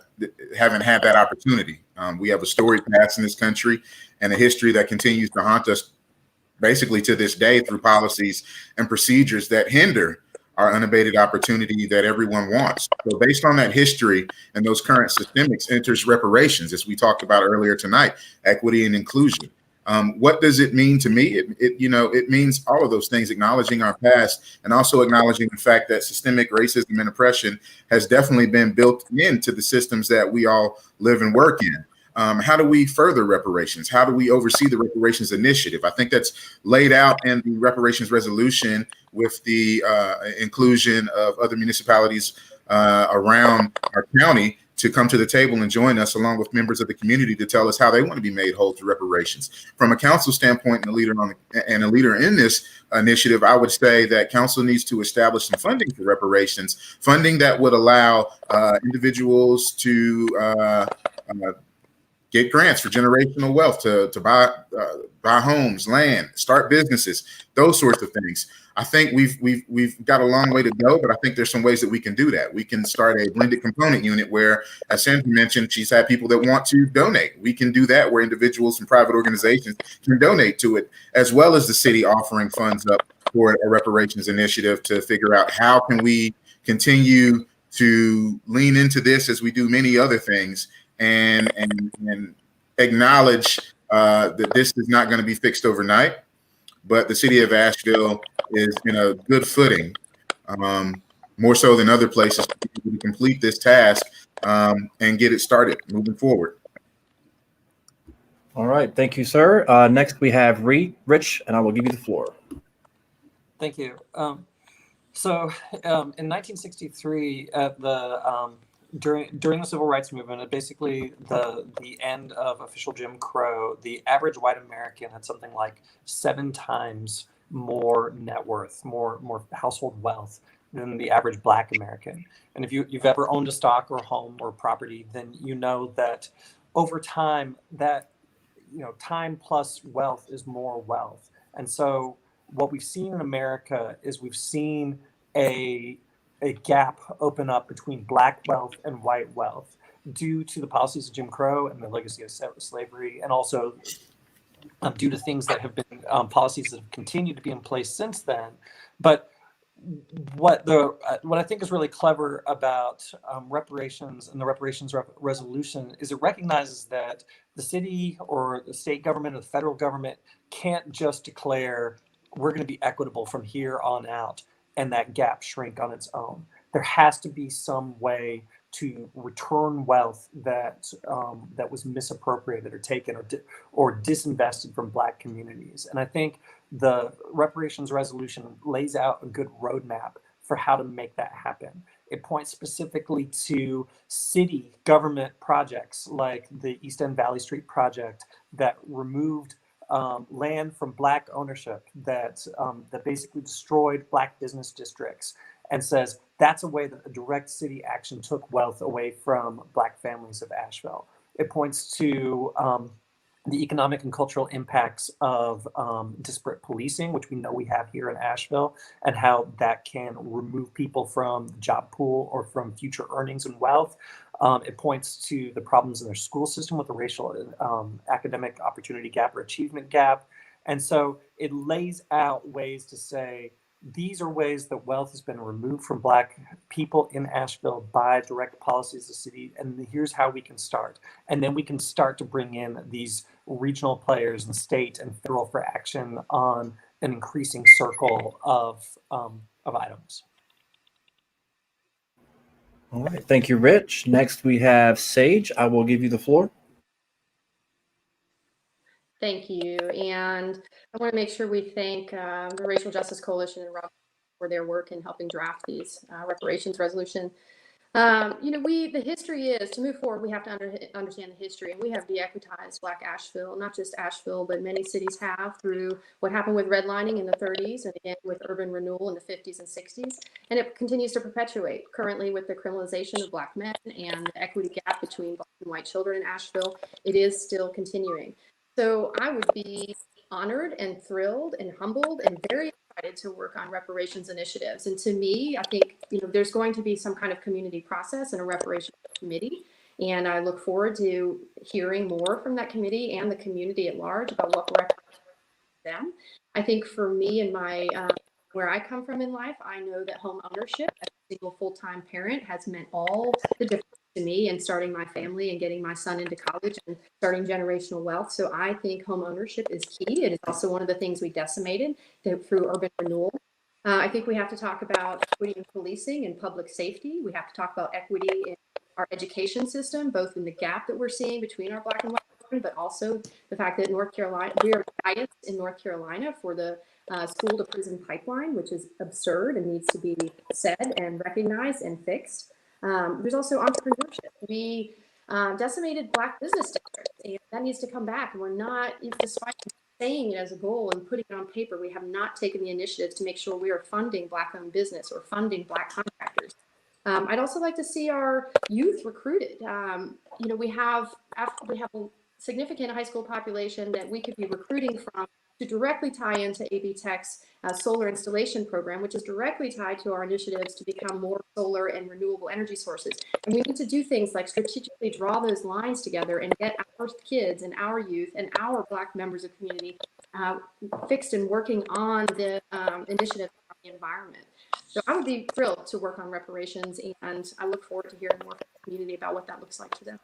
had that opportunity. We have a storied past in this country and a history that continues to haunt us basically to this day through policies and procedures that hinder our unabated opportunity that everyone wants. So based on that history and those current systemics enters reparations, as we talked about earlier tonight, equity and inclusion. What does it mean to me? It means all of those things, acknowledging our past and also acknowledging the fact that systemic racism and oppression has definitely been built into the systems that we all live and work in. How do we further reparations? How do we oversee the reparations initiative? I think that's laid out in the reparations resolution with the inclusion of other municipalities around our county to come to the table and join us along with members of the community to tell us how they want to be made whole through reparations. From a council standpoint and a leader in this initiative, I would say that council needs to establish some funding for reparations, funding that would allow individuals to get grants for generational wealth to buy homes, land, start businesses, those sorts of things. I think we've got a long way to go, but I think there's some ways that we can do that. We can start a blended component unit where, as Sandra mentioned, she's had people that want to donate. We can do that where individuals and private organizations can donate to it, as well as the city offering funds up for a reparations initiative to figure out how can we continue to lean into this as we do many other things and acknowledge that this is not going to be fixed overnight, but the city of Asheville is in a good footing, more so than other places, to complete this task and get it started moving forward. All right, thank you, sir. Next we have Rich, and I will give you the floor. Thank you. So in 1963, at the during the civil rights movement, at basically the end of official Jim Crow, the average white American had something like 7 times more net worth, more household wealth than the average Black American. And if you've ever owned a stock or a home or property, then you know that over time, that time plus wealth is more wealth. And so what we've seen in America is we've seen a gap open up between Black wealth and white wealth due to the policies of Jim Crow and the legacy of slavery, and also due to things that have been policies that have continued to be in place since then. But what I think is really clever about reparations and the reparations resolution is it recognizes that the city or the state government or the federal government can't just declare we're going to be equitable from here on out and that gap shrink on its own. There has to be some way to return wealth that was misappropriated or taken or disinvested from Black communities. And I think the reparations resolution lays out a good roadmap for how to make that happen. It points specifically to city government projects like the East End Valley Street project that removed land from Black ownership, that basically destroyed Black business districts, and says that's a way that a direct city action took wealth away from Black families of Asheville. It points to the economic and cultural impacts of disparate policing, which we know we have here in Asheville, and how that can remove people from the job pool or from future earnings and wealth. It points to the problems in their school system with the racial academic opportunity gap or achievement gap. And so it lays out ways to say, these are ways that wealth has been removed from Black people in Asheville by direct policies of the city, and here's how we can start. And then we can start to bring in these regional players and state and federal for action on an increasing circle of items. All right, thank you, Rich. Next we have Sage. I will give you the floor. Thank you. And I want to make sure we thank the Racial Justice Coalition and Rob for their work in helping draft these reparations resolution. The history is to move forward. We have to understand the history, and we have de-equitized Black Asheville. Not just Asheville, but many cities have through what happened with redlining in the 30s, and again with urban renewal in the 50s and 60s, and it continues to perpetuate currently with the criminalization of Black men and the equity gap between Black and white children in Asheville. It is still continuing. So I would be honored and thrilled and humbled and very excited to work on reparations initiatives. And to me, I think, there's going to be some kind of community process and a reparations committee. And I look forward to hearing more from that committee and the community at large about what we're them. I think for me and my where I come from in life, I know that home ownership as a single full-time parent has meant all the difference to me in starting my family and getting my son into college and starting generational wealth. So I think home ownership is key. It is also one of the things we decimated through urban renewal. I think we have to talk about equity in policing and public safety. We have to talk about equity in our education system, both in the gap that we're seeing between our Black and white children, but also the fact that North Carolina, we are biased in North Carolina for the school to prison pipeline, which is absurd and needs to be said and recognized and fixed. There's also entrepreneurship. We decimated Black business districts, and that needs to come back. And we're not, despite saying it as a goal and putting it on paper, we have not taken the initiatives to make sure we are funding Black-owned business or funding Black contractors. I'd also like to see our youth recruited. We have a significant high school population that we could be recruiting from to directly tie into AB Tech's solar installation program, which is directly tied to our initiatives to become more solar and renewable energy sources. And we need to do things like strategically draw those lines together and get our kids and our youth and our Black members of community fixed and working on the initiatives on the environment. So I would be thrilled to work on reparations, and I look forward to hearing more from the community about what that looks like to them.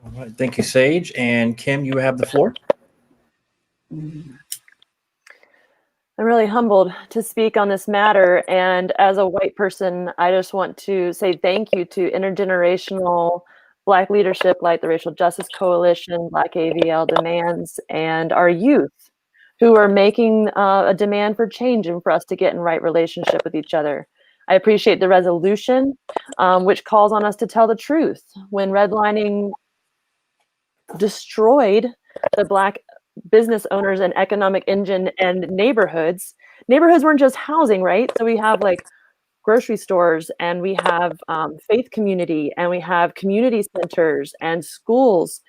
All right, thank you, Sage. And Kim, you have the floor. I'm really humbled to speak on this matter. And as a white person, I just want to say thank you to intergenerational Black leadership like the Racial Justice Coalition, Black AVL Demands, and our youth who are making a demand for change and for us to get in right relationship with each other. I appreciate the resolution, which calls on us to tell the truth. When redlining destroyed the Black business owners and economic engine and neighborhoods weren't just housing, right? So we have like grocery stores, and we have faith community, and we have community centers and schools.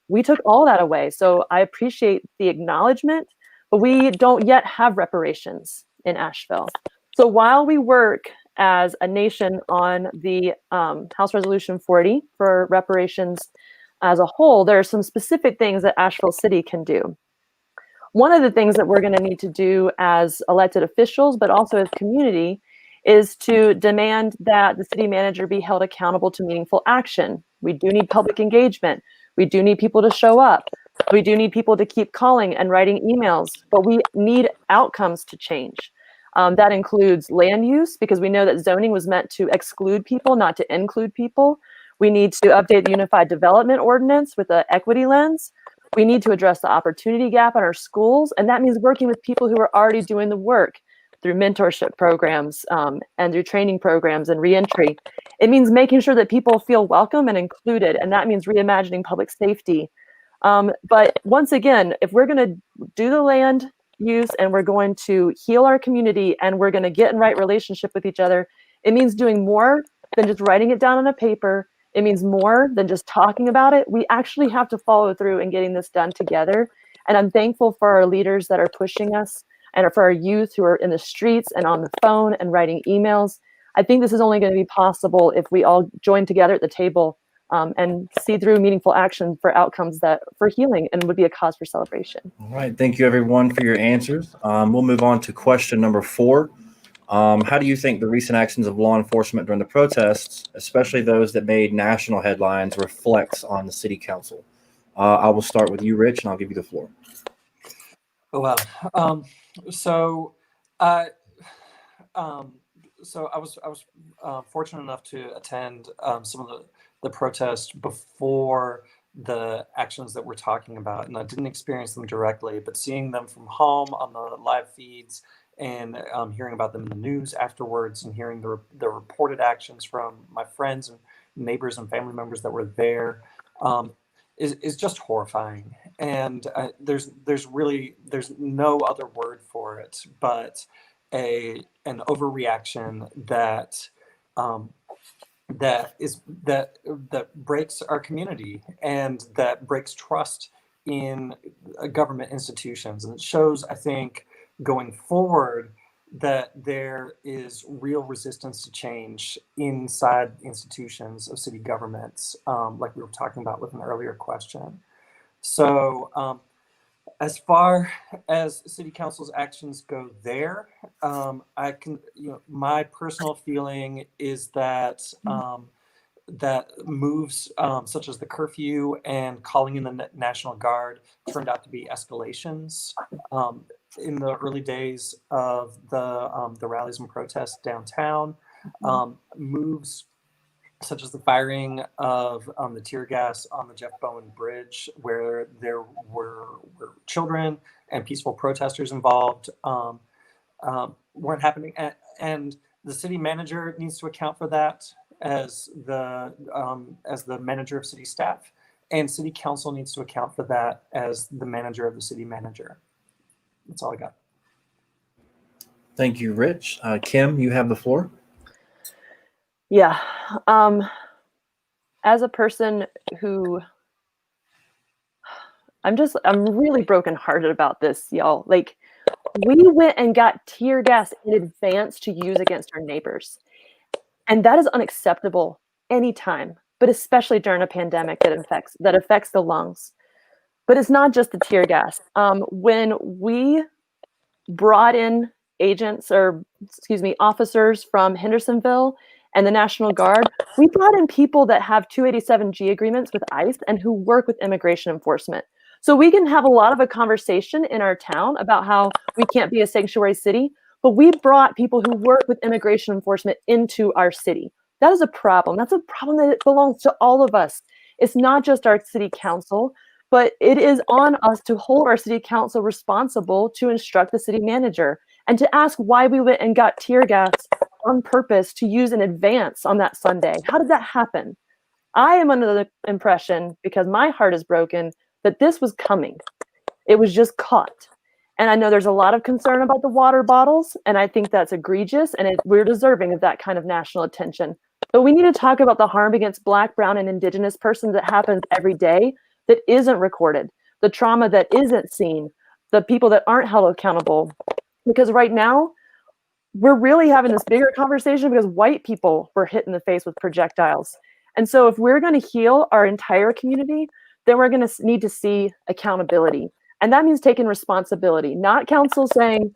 We took all that away. So I appreciate the acknowledgement, but we don't yet have reparations in Asheville. So while we work as a nation on the House Resolution 40 for reparations as a whole, there are some specific things that Asheville City can do. One of the things that we're going to need to do as elected officials, but also as community, is to demand that the city manager be held accountable to meaningful action. We do need public engagement. We do need people to show up. We do need people to keep calling and writing emails, but we need outcomes to change. That includes land use, because we know that zoning was meant to exclude people, not to include people. We need to update the Unified Development Ordinance with an equity lens. We need to address the opportunity gap in our schools, and that means working with people who are already doing the work through mentorship programs and through training programs and reentry. It means making sure that people feel welcome and included, and that means reimagining public safety. But once again, if we're going to do the land use and we're going to heal our community and we're going to get in right relationship with each other, it means doing more than just writing it down on a paper. It means more than just talking about it. We actually have to follow through in getting this done together. And I'm thankful for our leaders that are pushing us, and for our youth who are in the streets and on the phone and writing emails. I think this is only going to be possible if we all join together at the table and see through meaningful action for outcomes that for healing and would be a cause for celebration. All right, thank you everyone for your answers. We'll move on to question number 4. How do you think the recent actions of law enforcement during the protests, especially those that made national headlines, reflects on the city council? I will start with you, Rich, and I'll give you the floor. Oh, wow. So I was fortunate enough to attend some of the protests before the actions that we're talking about, and I didn't experience them directly, but seeing them from home on the live feeds and hearing about them in the news afterwards, and hearing the reported actions from my friends and neighbors and family members that were there, is just horrifying. And there's no other word for it but an overreaction that that breaks our community and that breaks trust in government institutions. And it shows, I think, going forward, that there is real resistance to change inside institutions of city governments, like we were talking about with an earlier question. So as far as city council's actions go there, I can, my personal feeling is that that moves such as the curfew and calling in the National Guard turned out to be escalations in the early days of the rallies and protests downtown. Moves such as the firing of the tear gas on the Jeff Bowen Bridge, where there were children and peaceful protesters involved, weren't happening. And the city manager needs to account for that as the manager of city staff, and city council needs to account for that as the manager of the city manager. That's all I got. Thank you, Rich. Kim, you have the floor. Yeah. As a person who, I'm really brokenhearted about this, y'all. Like, we went and got tear gas in advance to use against our neighbors. And that is unacceptable anytime, but especially during a pandemic that affects the lungs. But it's not just the tear gas. When we brought in officers from Hendersonville and the National Guard, we brought in people that have 287G agreements with ICE and who work with immigration enforcement. So we can have a lot of a conversation in our town about how we can't be a sanctuary city, but we brought people who work with immigration enforcement into our city. That is a problem. That's a problem that belongs to all of us. It's not just our city council, but it is on us to hold our city council responsible to instruct the city manager and to ask why we went and got tear gas on purpose to use in advance on that Sunday. How did that happen? I am under the impression, because my heart is broken, that this was coming. It was just caught. And I know there's a lot of concern about the water bottles, and I think that's egregious, and we're deserving of that kind of national attention. But we need to talk about the harm against Black, Brown, and Indigenous persons that happens every day that isn't recorded, the trauma that isn't seen, the people that aren't held accountable. Because right now, we're really having this bigger conversation because white people were hit in the face with projectiles. And so if we're going to heal our entire community, then we're going to need to see accountability. And that means taking responsibility, not council saying,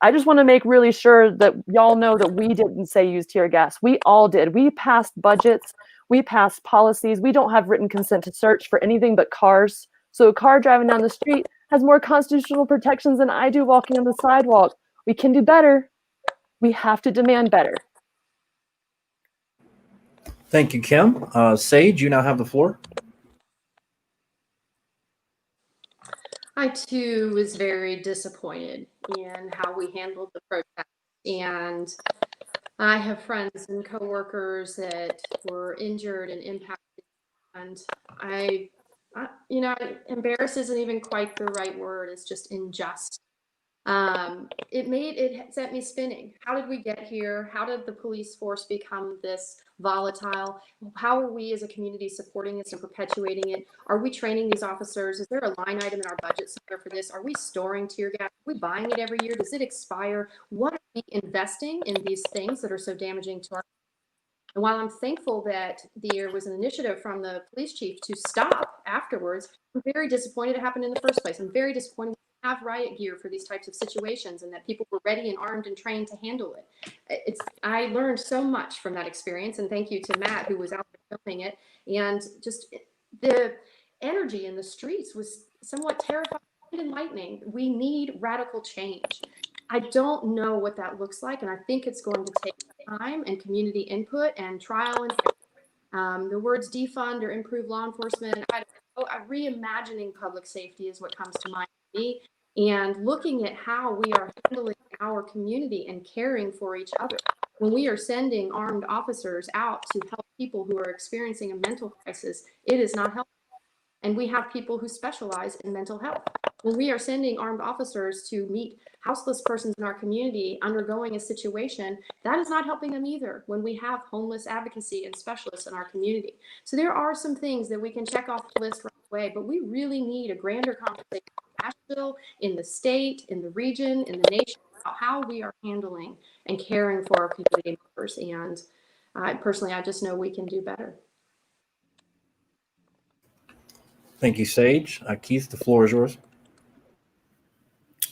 I just want to make really sure that y'all know that we didn't say use tear gas. We all did. We passed budgets. We passed policies. We don't have written consent to search for anything but cars. So a car driving down the street has more constitutional protections than I do walking on the sidewalk. We can do better. We have to demand better. Thank you, Kim. Sage, you now have the floor. I too was very disappointed in how we handled the protest, and I have friends and coworkers that were injured and impacted, and I embarrassed isn't even quite the right word. It's just unjust. It sent me spinning. How did we get here? How did the police force become this volatile? How are we as a community supporting this and perpetuating it? Are we training these officers? Is there a line item in our budget somewhere for this? Are we storing tear gas? Are we buying it every year? Does it expire? What are we investing in these things that are so damaging to our? And while I'm thankful that there was an initiative from the police chief to stop afterwards, I'm very disappointed it happened in the first place. I'm very disappointed we have riot gear for these types of situations and that people were ready and armed and trained to handle it. I learned so much from that experience, and thank you to Matt, who was out there filming it. And just the energy in the streets was somewhat terrifying and enlightening. We need radical change. I don't know what that looks like, and I think it's going to take time and community input and trial and error. The words defund or improve law enforcement, reimagining public safety is what comes to mind for me, and looking at how we are handling our community and caring for each other. When we are sending armed officers out to help people who are experiencing a mental crisis, it is not helpful. And we have people who specialize in mental health. When we are sending armed officers to meet houseless persons in our community undergoing a situation, that is not helping them either when we have homeless advocacy and specialists in our community. So there are some things that we can check off the list right away, but we really need a grander conversation in Asheville, in the state, in the region, in the nation, about how we are handling and caring for our community members. And personally, I just know we can do better. Thank you, Sage. Keith, the floor is yours.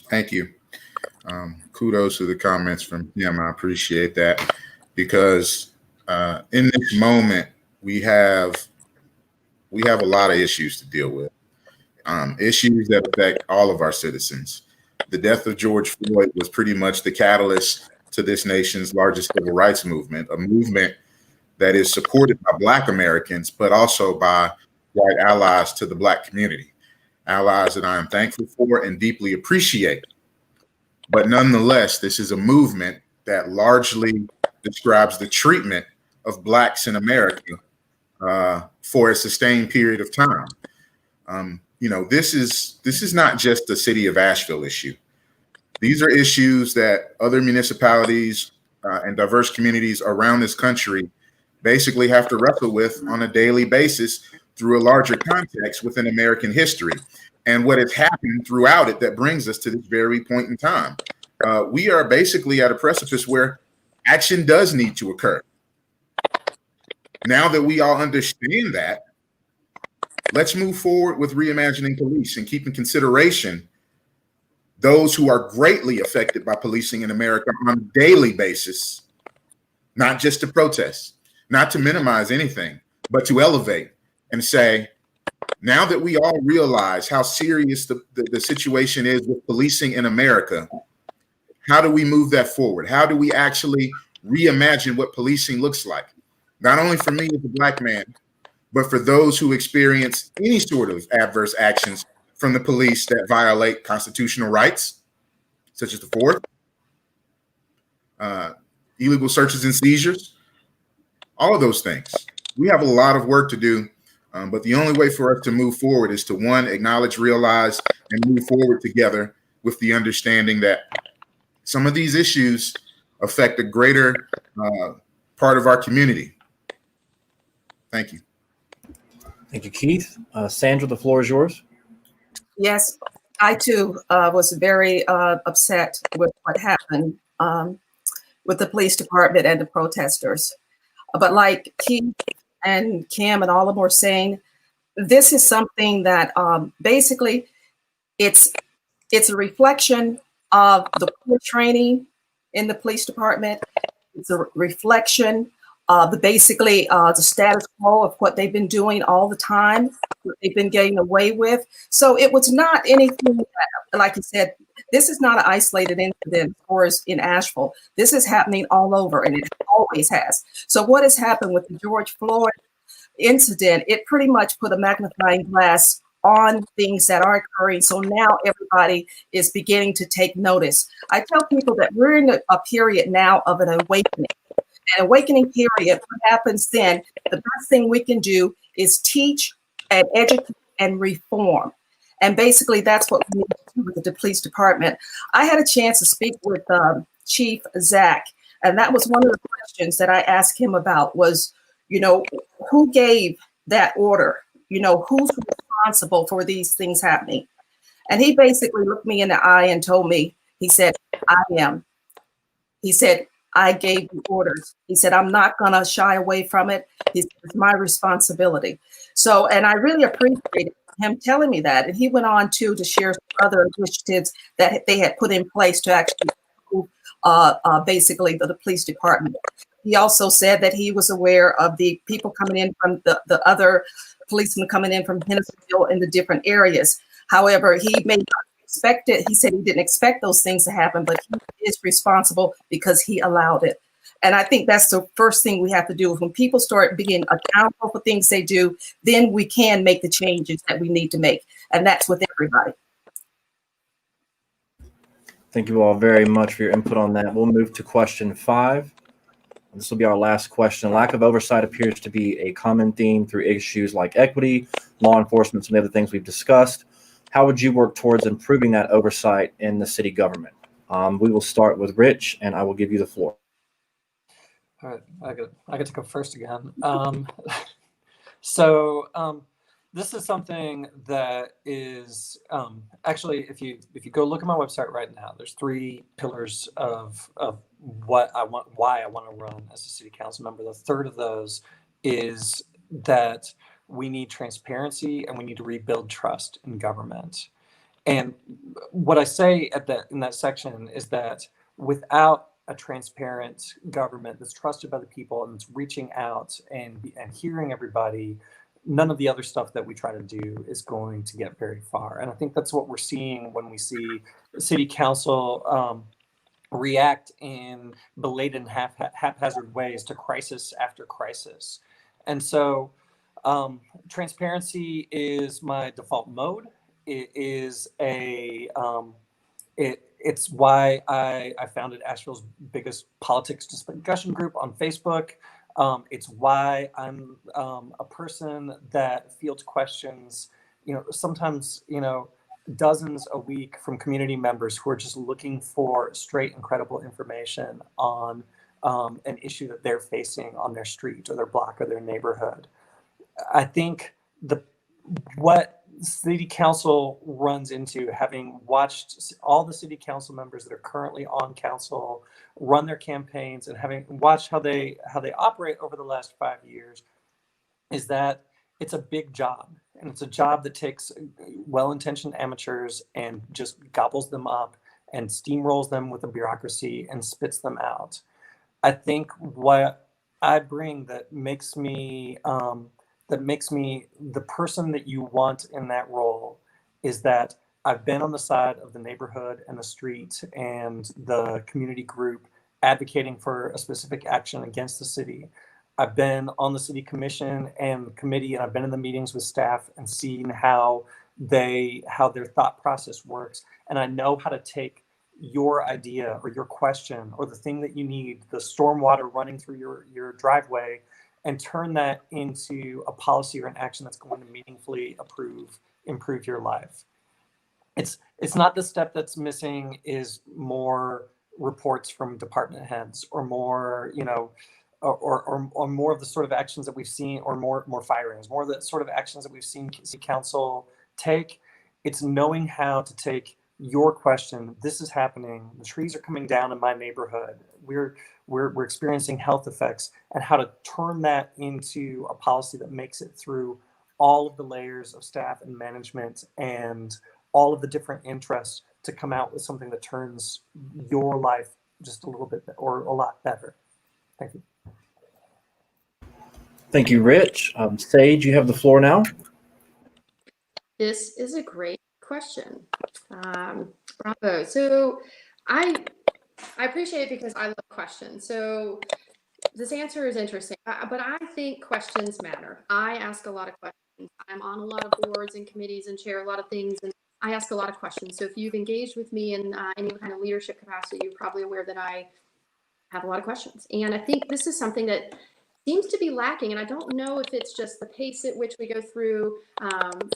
Thank you. Kudos to the comments from him. I appreciate that, because in this moment we have a lot of issues to deal with, issues that affect all of our citizens. The death of George Floyd was pretty much the catalyst to this nation's largest civil rights movement, a movement that is supported by Black Americans, but also by white allies to the Black community, allies that I am thankful for and deeply appreciate. But nonetheless, this is a movement that largely describes the treatment of Blacks in America for a sustained period of time. This is not just a city of Asheville issue. These are issues that other municipalities and diverse communities around this country basically have to wrestle with on a daily basis through a larger context within American history and what has happened throughout it that brings us to this very point in time. We are basically at a precipice where action does need to occur. Now that we all understand that, let's move forward with reimagining police and keep in consideration those who are greatly affected by policing in America on a daily basis, not just to protest, not to minimize anything, but to elevate and say, now that we all realize how serious the situation is with policing in America, how do we move that forward? How do we actually reimagine what policing looks like? Not only for me as a Black man, but for those who experience any sort of adverse actions from the police that violate constitutional rights, such as the Fourth, illegal searches and seizures, all of those things. We have a lot of work to do, but the only way for us to move forward is to, one, acknowledge, realize, and move forward together with the understanding that some of these issues affect a greater part of our community. Thank you. Thank you, Keith. Sandra, the floor is yours. Yes, I too was very upset with what happened with the police department and the protesters. But like Keith and Kim and all of them were saying, this is something that basically it's a reflection of the poor training in the police department. It's a reflection of the status quo of what they've been doing all the time, what they've been getting away with. So it was not anything that, like you said, this is not an isolated incident or in Asheville. This is happening all over, and it always has. So what has happened with the George Floyd incident, it pretty much put a magnifying glass on things that are occurring. So now everybody is beginning to take notice. I tell people that we're in a period now of an awakening. An awakening period. What happens then? The best thing we can do is teach and educate and reform. And basically, that's what we need to do with the police department. I had a chance to speak with Chief Zach, and that was one of the questions that I asked him about was, who gave that order? Who's responsible for these things happening? And he basically looked me in the eye and told me, he said, I am. He said, I gave the orders. He said, I'm not going to shy away from it. It's my responsibility. So, and I really appreciated him telling me that. And he went on to share some other initiatives that they had put in place to actually improve basically the police department. He also said that he was aware of the people coming in from the other policemen coming in from Hendersonville in the different areas. However, he may not expect it. He said he didn't expect those things to happen, but he is responsible because he allowed it. And I think that's the first thing we have to do. When people start being accountable for things they do, then we can make the changes that we need to make. And that's with everybody. Thank you all very much for your input on that. We'll move to question 5. This will be our last question. Lack of oversight appears to be a common theme through issues like equity, law enforcement, some of the other things we've discussed. How would you work towards improving that oversight in the city government? We will start with Rich, and I will give you the floor. All right, I get to go first again. So this is something that is actually, if you go look at my website right now, there's 3 pillars of what I want, why I want to run as a city council member. The third of those is that we need transparency and we need to rebuild trust in government. And what I say in that section is that without a transparent government that's trusted by the people and that's reaching out and hearing everybody, none of the other stuff that we try to do is going to get very far. And I think that's what we're seeing when we see the city council react in belated and haphazard ways to crisis after crisis. And so transparency is my default mode. It is it's why I founded Asheville's biggest politics discussion group on Facebook. It's why I'm a person that fields questions, sometimes, dozens a week from community members who are just looking for straight and credible information on an issue that they're facing on their street or their block or their neighborhood. I think what city council runs into, having watched all the city council members that are currently on council run their campaigns and having watched how they operate over the last 5 years, is that it's a big job, and it's a job that takes well-intentioned amateurs and just gobbles them up and steamrolls them with a bureaucracy and spits them out. I think what I bring that makes me the person that you want in that role is that I've been on the side of the neighborhood and the street and the community group advocating for a specific action against the city. I've been on the city commission and committee, and I've been in the meetings with staff and seen how their thought process works. And I know how to take your idea or your question or the thing that you need, the stormwater running through your driveway, and turn that into a policy or an action that's going to meaningfully improve your life. It's not the step that's missing is more reports from department heads or more, or more of the sort of actions that we've seen, or more firings, more of the sort of actions that we've seen city council take. It's knowing how to take your question, this is happening, the trees are coming down in my neighborhood, we're experiencing health effects, and how to turn that into a policy that makes it through all of the layers of staff and management and all of the different interests to come out with something that turns your life just a little bit or a lot better. Thank you. Thank you, Rich. Sage, you have the floor now. This is a great question. Bravo. So I appreciate it because I love questions. So this answer is interesting, but I think questions matter. I ask a lot of questions. I'm on a lot of boards and committees and chair a lot of things, and I ask a lot of questions. So if you've engaged with me in any kind of leadership capacity, you're probably aware that I have a lot of questions. And I think this is something that seems to be lacking. And I don't know if it's just the pace at which we go through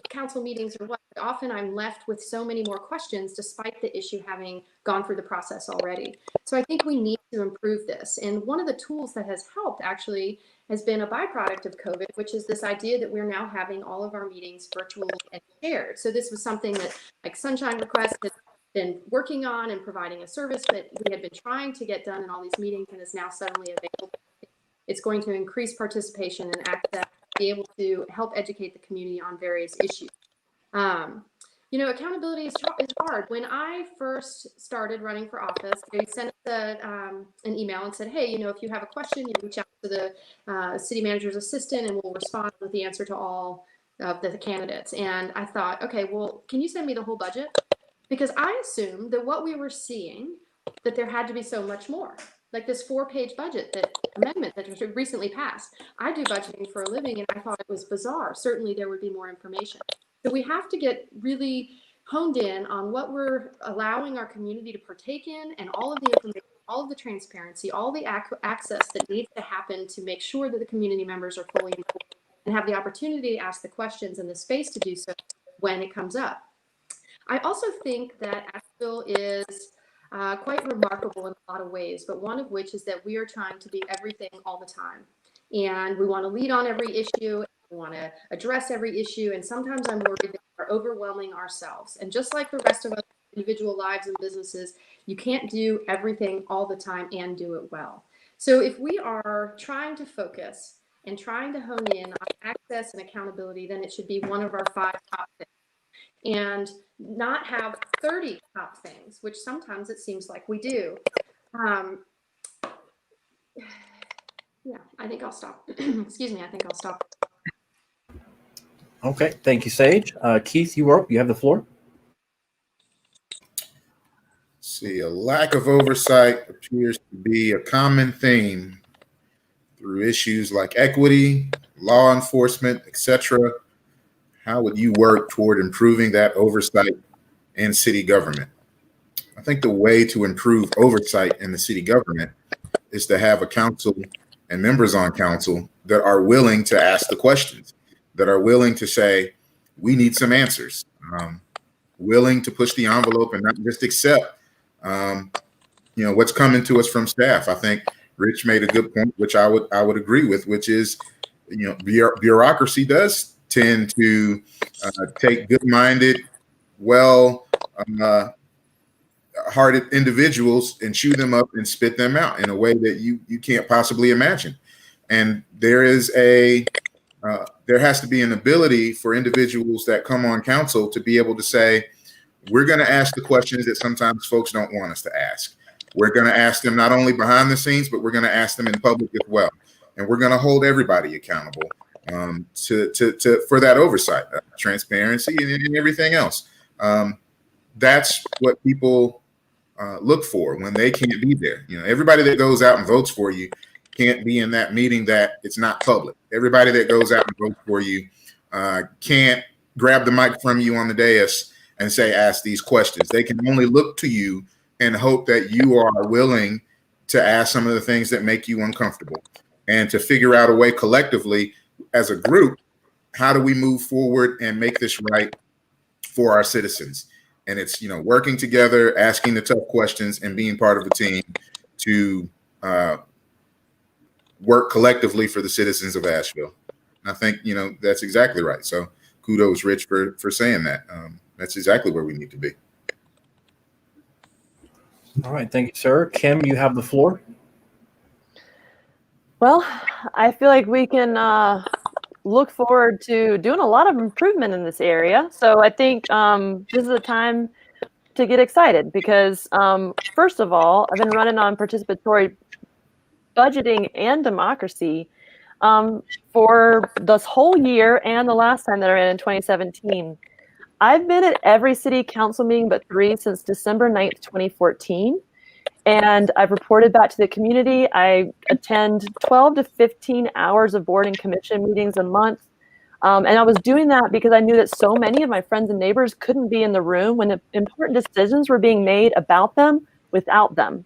council meetings or what. Often I'm left with so many more questions despite the issue having gone through the process already. So I think we need to improve this. And one of the tools that has helped actually has been a byproduct of COVID, which is this idea that we're now having all of our meetings virtual and shared. So this was something that, like Sunshine Request, has been working on and providing a service that we had been trying to get done in all these meetings and is now suddenly available. It's going to increase participation and access, be able to help educate the community on various issues. Accountability is hard. When I first started running for office, they sent us an email and said, hey, if you have a question, you reach out to the city manager's assistant and we'll respond with the answer to all of the candidates. And I thought, okay, well, can you send me the whole budget? Because I assumed that what we were seeing, that there had to be so much more. Like this 4-page budget amendment that was recently passed. I do budgeting for a living and I thought it was bizarre. Certainly there would be more information. So we have to get really honed in on what we're allowing our community to partake in, and all of the information, all of the transparency, all the access that needs to happen to make sure that the community members are fully informed and have the opportunity to ask the questions and the space to do so when it comes up. I also think that Asheville is quite remarkable in a lot of ways, but one of which is that we are trying to be everything all the time. And we want to lead on every issue. We want to address every issue. And sometimes I'm worried that we're overwhelming ourselves. And just like the rest of us, individual lives and businesses, you can't do everything all the time and do it well. So if we are trying to focus and trying to hone in on access and accountability, then it should be one of our 5 top things. And not have 30 top things, which sometimes it seems like we do. Yeah, I think I'll stop. Excuse me, I think I'll stop. Okay, thank you, Sage. Keith, you have the floor. See, a lack of oversight appears to be a common theme through issues like equity, law enforcement, etc. How would you work toward improving that oversight in city government? I think the way to improve oversight in the city government is to have a council and members on council that are willing to ask the questions, that are willing to say, we need some answers, willing to push the envelope and not just accept, what's coming to us from staff. I think Rich made a good point, which I would agree with, which is, bureaucracy does tend to take good-minded, hearted individuals and chew them up and spit them out in a way that you can't possibly imagine. And there has to be an ability for individuals that come on council to be able to say, we're going to ask the questions that sometimes folks don't want us to ask. We're going to ask them not only behind the scenes, but we're going to ask them in public as well. And we're going to hold everybody accountable for that oversight, transparency, and everything else. That's what people look for when they can't be there. Everybody that goes out and votes for you can't be in that meeting that it's not public. Everybody that goes out and votes for you can't grab the mic from you on the dais and say, ask these questions. They can only look to you and hope that you are willing to ask some of the things that make you uncomfortable, and to figure out a way collectively as a group, how do we move forward and make this right for our citizens? And it's, working together, asking the tough questions, and being part of a team to work collectively for the citizens of Asheville. And I think, that's exactly right. So kudos, Rich, for saying that. That's exactly where we need to be. All right. Thank you, sir. Kim, you have the floor. Well, I feel like we can look forward to doing a lot of improvement in this area. So I think this is a time to get excited because, first of all, I've been running on participatory budgeting and democracy for this whole year and the last time that I ran in 2017. I've been at every city council meeting but 3 since December 9th, 2014. And I've reported back to the community. I attend 12 to 15 hours of board and commission meetings a month. And I was doing that because I knew that so many of my friends and neighbors couldn't be in the room when important decisions were being made about them without them.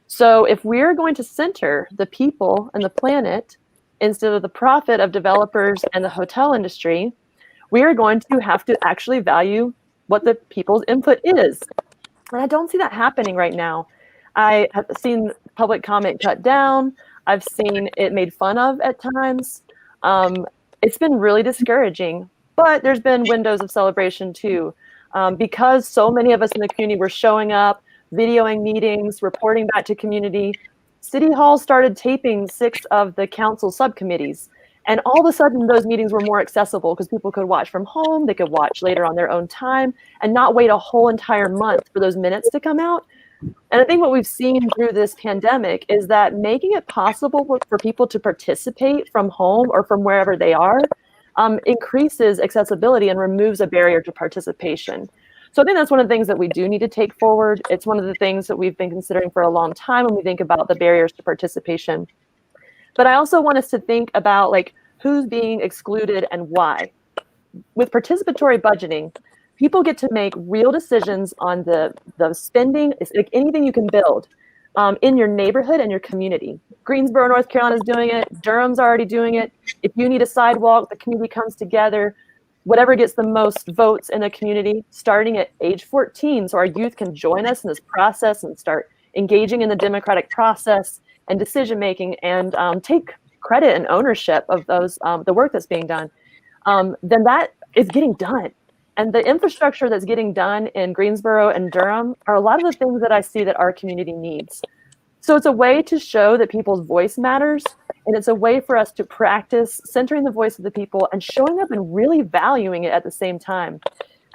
So if we're going to center the people and the planet instead of the profit of developers and the hotel industry, we are going to have to actually value what the people's input is. And I don't see that happening right now. I have seen public comment cut down. I've seen it made fun of at times. It's been really discouraging, but there's been windows of celebration too. Because so many of us in the community were showing up, videoing meetings, reporting back to community, City Hall started taping 6 of the council subcommittees. And all of a sudden, those meetings were more accessible because people could watch from home, they could watch later on their own time, and not wait a whole entire month for those minutes to come out. And I think what we've seen through this pandemic is that making it possible for people to participate from home or from wherever they are increases accessibility and removes a barrier to participation. So I think that's one of the things that we do need to take forward. It's one of the things that we've been considering for a long time when we think about the barriers to participation. But I also want us to think about who's being excluded and why. With participatory budgeting, people get to make real decisions on the spending. It's like anything you can build in your neighborhood and your community. Greensboro, North Carolina is doing it. Durham's already doing it. If you need a sidewalk, the community comes together. Whatever gets the most votes in the community, starting at age 14, so our youth can join us in this process and start engaging in the democratic process and decision making, and take credit and ownership of those the work that's being done. Then that is getting done. And the infrastructure that's getting done in Greensboro and Durham are a lot of the things that I see that our community needs. So it's a way to show that people's voice matters, and it's a way for us to practice centering the voice of the people and showing up and really valuing it at the same time.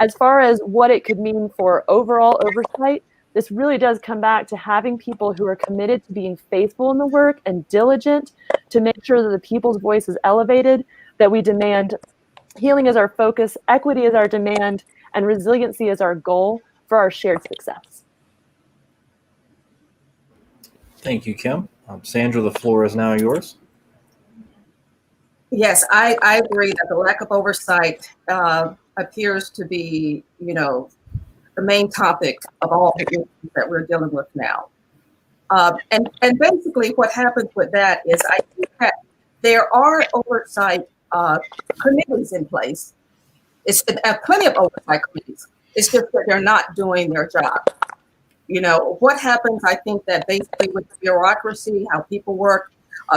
As far as what it could mean for overall oversight, this really does come back to having people who are committed to being faithful in the work and diligent to make sure that the people's voice is elevated, that we demand healing is our focus, equity is our demand, and resiliency is our goal for our shared success. Thank you, Kim. Sandra, the floor is now yours. Yes, I agree that the lack of oversight appears to be, the main topic of all the issues that we're dealing with now. And basically what happens with that is I think that there are oversight committees in place. It's plenty of oversight committees. It's just that they're not doing their job. What happens, I think that basically with the bureaucracy, how people work,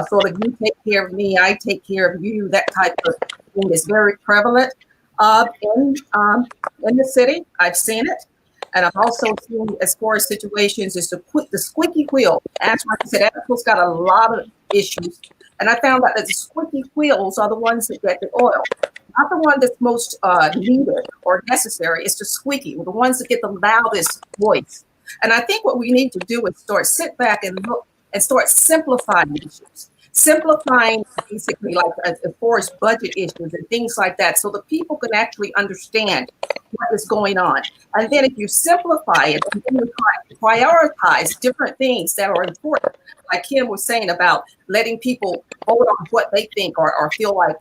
sort of you take care of me, I take care of you, that type of thing is very prevalent in the city. I've seen it. And I've also seen, as far as situations, is the squeaky wheel. As like I said, Asheville's got a lot of issues. And I found out that the squeaky wheels are the ones that get the oil. Not the one that's most needed or necessary. It's the squeaky, the ones that get the loudest voice. And I think what we need to do is sit back and look and start simplifying issues. Simplifying basically like as far as budget issues and things like that, so the people can actually understand what is going on. And then if you simplify it, and then you prioritize different things that are important, like Kim was saying about letting people vote on what they think or feel like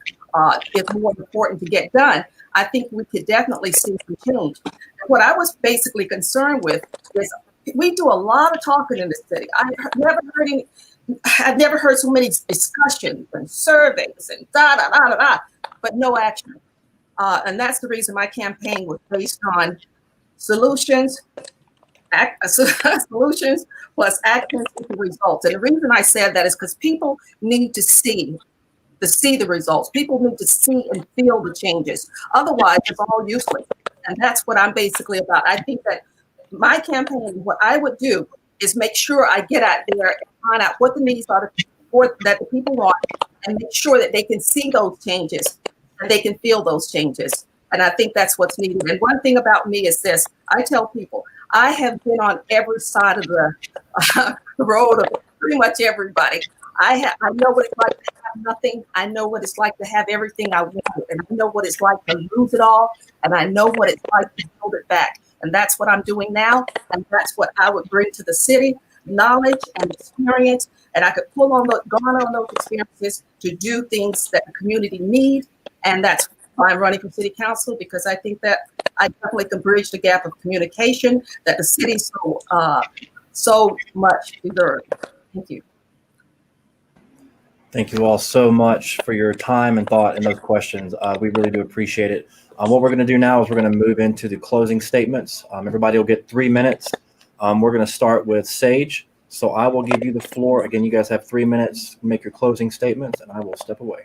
is more important to get done, I think we could definitely see some change. What I was basically concerned with is we do a lot of talking in the city. I've never heard so many discussions and surveys and but no action. And that's the reason my campaign was based on solutions plus actions with results. And the reason I said that is because people need to see the results. People need to see and feel the changes. Otherwise, it's all useless. And that's what I'm basically about. I think that my campaign, what I would do is make sure I get out there and find out what the needs are that the people want, and make sure that they can see those changes and they can feel those changes. And I think that's what's needed. And one thing about me is this: I tell people I have been on every side of the road of pretty much everybody. I know what it's like to have nothing. I know what it's like to have everything I want, and I know what it's like to lose it all, and I know what it's like to build it back. And that's what I'm doing now, and that's what I would bring to the city: knowledge and experience. And I could garner on those experiences to do things that the community need. And that's why I'm running for city council, because I think that I definitely can bridge the gap of communication that the city so much deserves. Thank you. Thank you all so much for your time and thought in those questions. We really do appreciate it. What we're going to do now is we're going to move into the closing statements. Everybody will get 3 minutes. We're going to start with Sage. So I will give you the floor. Again, you guys have 3 minutes to make your closing statements, and I will step away.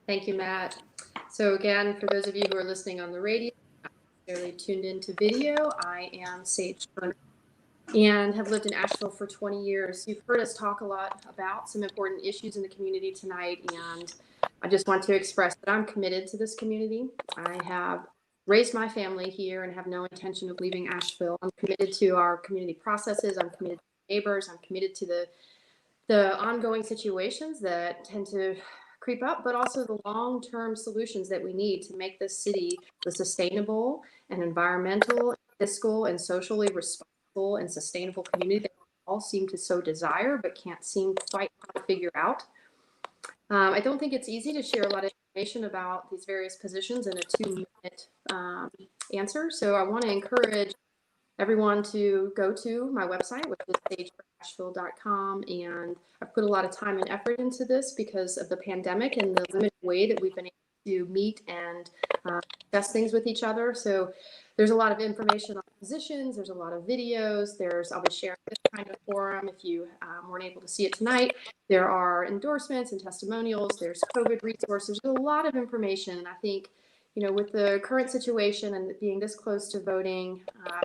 Thank you, Matt. So again, for those of you who are listening on the radio, not necessarily tuned into video, I am Sage and have lived in Asheville for 20 years. You've heard us talk a lot about some important issues in the community tonight, and I just want to express that I'm committed to this community. I have raised my family here and have no intention of leaving Asheville. I'm committed to our community processes. I'm committed to neighbors. I'm committed to the ongoing situations that tend to creep up, but also the long-term solutions that we need to make this city the sustainable and environmental, fiscal, and socially responsible and sustainable community that we all seem to so desire, but can't seem quite how to figure out. I don't think it's easy to share a lot of information about these various positions in a 2-minute answer. So I want to encourage everyone to go to my website, which is sageforasheville.com. And I've put a lot of time and effort into this because of the pandemic and the limited way that we've been able to meet and discuss things with each other. So there's a lot of information on positions. There's a lot of videos. I'll be sharing this kind of forum if you weren't able to see it tonight. There are endorsements and testimonials. There's COVID resources. There's a lot of information. And I think, with the current situation and being this close to voting, I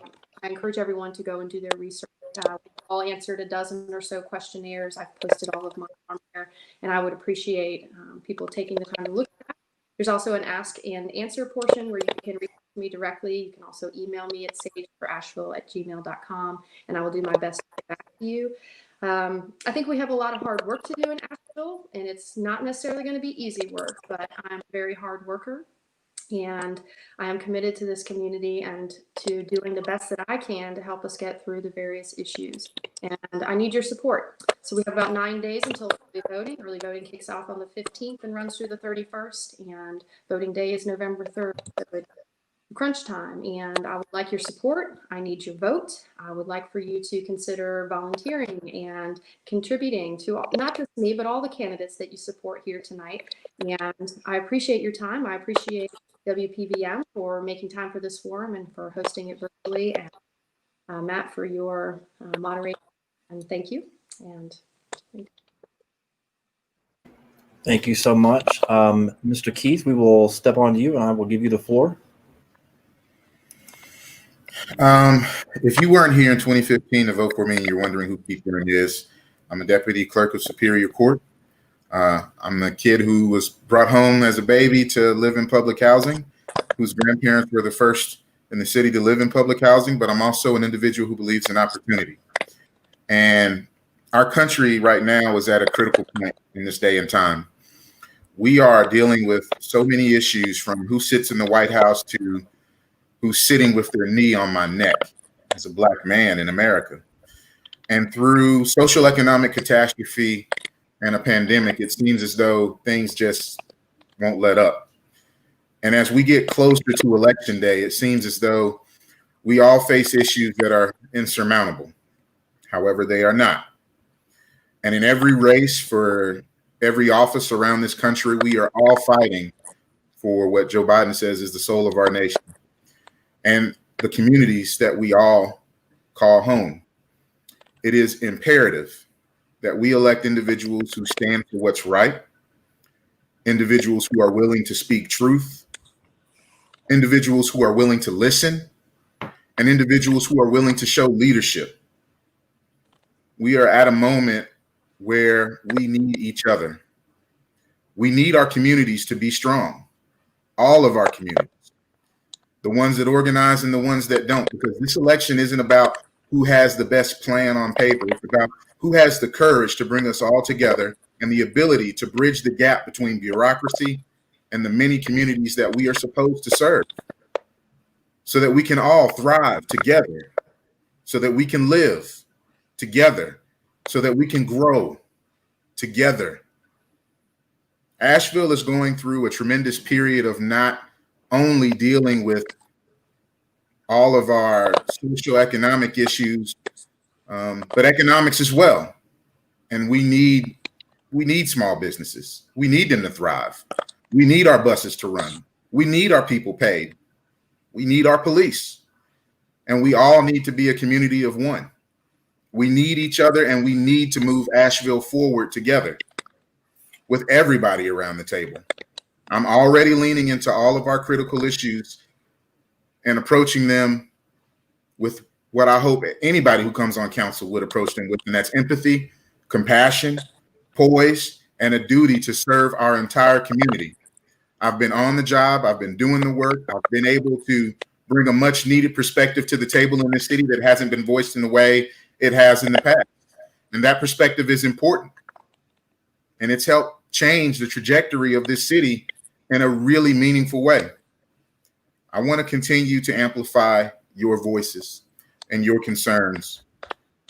encourage everyone to go and do their research. We've all answered a dozen or so questionnaires. I've posted all of mine on there, and I would appreciate people taking the time to look at that. There's also an ask and answer portion where you can reach me directly. You can also email me at sageforasheville@gmail.com, and I will do my best to get back to you. I think we have a lot of hard work to do in Asheville, and it's not necessarily going to be easy work, but I'm a very hard worker. And I am committed to this community and to doing the best that I can to help us get through the various issues. And I need your support. So we have about 9 days until early voting. Early voting kicks off on the 15th and runs through the 31st. And voting day is November 3rd. So it's crunch time. And I would like your support. I need your vote. I would like for you to consider volunteering and contributing to not just me, but all the candidates that you support here tonight. And I appreciate your time. I appreciate WPVM for making time for this forum and for hosting it virtually, and Matt for your moderation. And thank you. Thank you so much. Mr. Keith, we will step on to you and I will give you the floor. If you weren't here in 2015 to vote for me and you're wondering who Keith Byrne is, I'm a deputy clerk of Superior Court. I'm a kid who was brought home as a baby to live in public housing, whose grandparents were the first in the city to live in public housing, but I'm also an individual who believes in opportunity. And our country right now is at a critical point in this day and time. We are dealing with so many issues, from who sits in the White House to who's sitting with their knee on my neck as a Black man in America. And through social economic catastrophe and a pandemic, it seems as though things just won't let up. And as we get closer to election day, it seems as though we all face issues that are insurmountable. However, they are not. And in every race for every office around this country, we are all fighting for what Joe Biden says is the soul of our nation and the communities that we all call home. It is imperative that we elect individuals who stand for what's right, individuals who are willing to speak truth, individuals who are willing to listen, and individuals who are willing to show leadership. We are at a moment where we need each other. We need our communities to be strong, all of our communities, the ones that organize and the ones that don't, because this election isn't about who has the best plan on paper. It's about who has the courage to bring us all together and the ability to bridge the gap between bureaucracy and the many communities that we are supposed to serve, so that we can all thrive together, so that we can live together, so that we can grow together. Asheville is going through a tremendous period of not only dealing with all of our socioeconomic issues, but economics as well. And we need small businesses. We need them to thrive. We need our buses to run. We need our people paid. We need our police. And we all need to be a community of one. We need each other, and we need to move Asheville forward together with everybody around the table. I'm already leaning into all of our critical issues and approaching them with what I hope anybody who comes on council would approach them with, and that's empathy, compassion, poise, and a duty to serve our entire community. I've been on the job. I've been doing the work. I've been able to bring a much needed perspective to the table in this city that hasn't been voiced in the way it has in the past. And that perspective is important. And it's helped change the trajectory of this city in a really meaningful way. I want to continue to amplify your voices and your concerns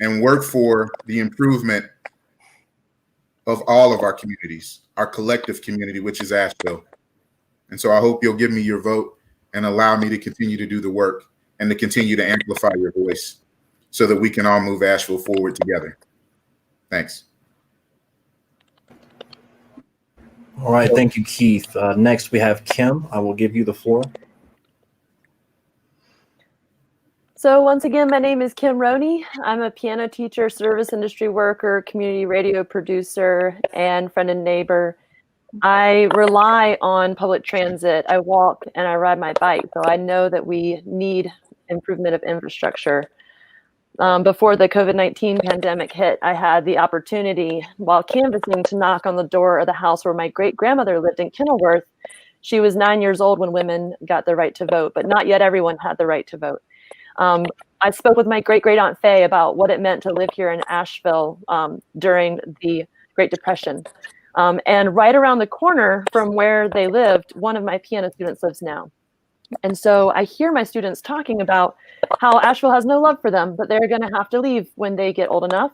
and work for the improvement of all of our communities, our collective community, which is Asheville. And so I hope you'll give me your vote and allow me to continue to do the work and to continue to amplify your voice so that we can all move Asheville forward together. Thanks. All right, thank you, Keith. Next, we have Kim. I will give you the floor. So once again, my name is Kim Rony. I'm a piano teacher, service industry worker, community radio producer, and friend and neighbor. I rely on public transit. I walk and I ride my bike, so I know that we need improvement of infrastructure. Before the COVID-19 pandemic hit, I had the opportunity while canvassing to knock on the door of the house where my great-grandmother lived in Kenilworth. She was 9 years old when women got the right to vote, but not yet everyone had the right to vote. I spoke with my great-great-aunt Faye about what it meant to live here in Asheville during the Great Depression. And right around the corner from where they lived, one of my piano students lives now. And so I hear my students talking about how Asheville has no love for them, but they're going to have to leave when they get old enough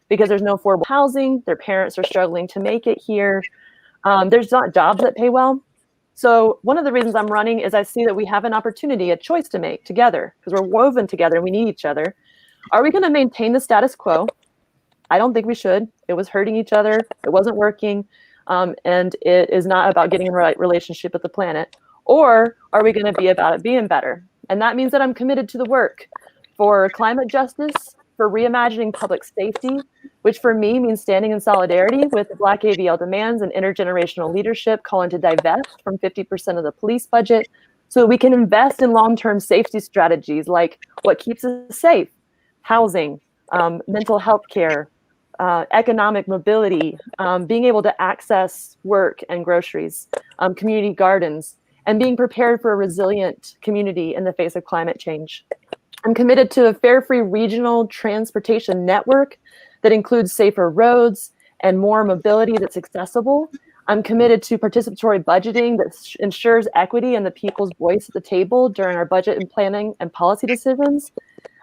because there's no affordable housing. Their parents are struggling to make it here. There's not jobs that pay well. So one of the reasons I'm running is I see that we have an opportunity, a choice to make together because we're woven together and we need each other. Are we going to maintain the status quo? I don't think we should. It was hurting each other. It wasn't working. And it is not about getting in the right relationship with the planet. Or are we going to be about it being better? And that means that I'm committed to the work for climate justice, for reimagining public safety, which for me means standing in solidarity with the Black AVL demands and intergenerational leadership calling to divest from 50% of the police budget so that we can invest in long-term safety strategies like what keeps us safe, housing, mental health care, economic mobility, being able to access work and groceries, community gardens, and being prepared for a resilient community in the face of climate change. I'm committed to a fare-free regional transportation network that includes safer roads and more mobility that's accessible. I'm committed to participatory budgeting that ensures equity and the people's voice at the table during our budget and planning and policy decisions.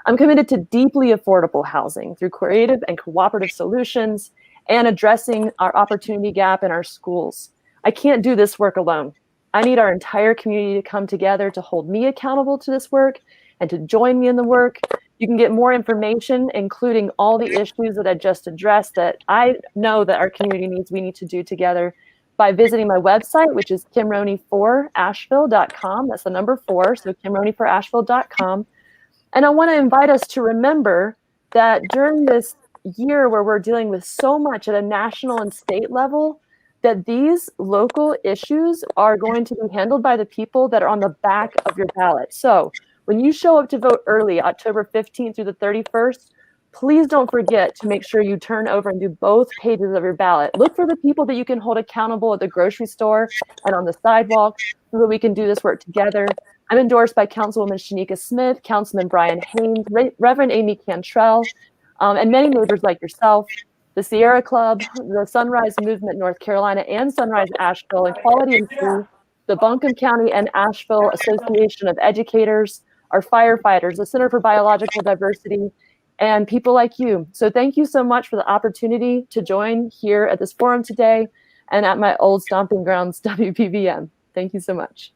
I'm committed to deeply affordable housing through creative and cooperative solutions and addressing our opportunity gap in our schools. I can't do this work alone. I need our entire community to come together to hold me accountable to this work and to join me in the work. You can get more information, including all the issues that I just addressed that I know that our community needs, we need to do together by visiting my website, which is kimrony4asheville.com. That's the number 4, so kimrony4asheville.com. And I want to invite us to remember that during this year where we're dealing with so much at a national and state level, that these local issues are going to be handled by the people that are on the back of your ballot. So when you show up to vote early, October 15th through the 31st, please don't forget to make sure you turn over and do both pages of your ballot. Look for the people that you can hold accountable at the grocery store and on the sidewalk so that we can do this work together. I'm endorsed by Councilwoman Shanika Smith, Councilman Brian Haynes, Reverend Amy Cantrell, and many neighbors like yourself, the Sierra Club, the Sunrise Movement North Carolina, and Sunrise Asheville, Equality and Truth, the Buncombe County and Asheville Association of Educators, our firefighters, the Center for Biological Diversity, and people like you. So thank you so much for the opportunity to join here at this forum today and at my old stomping grounds, WPVM. Thank you so much.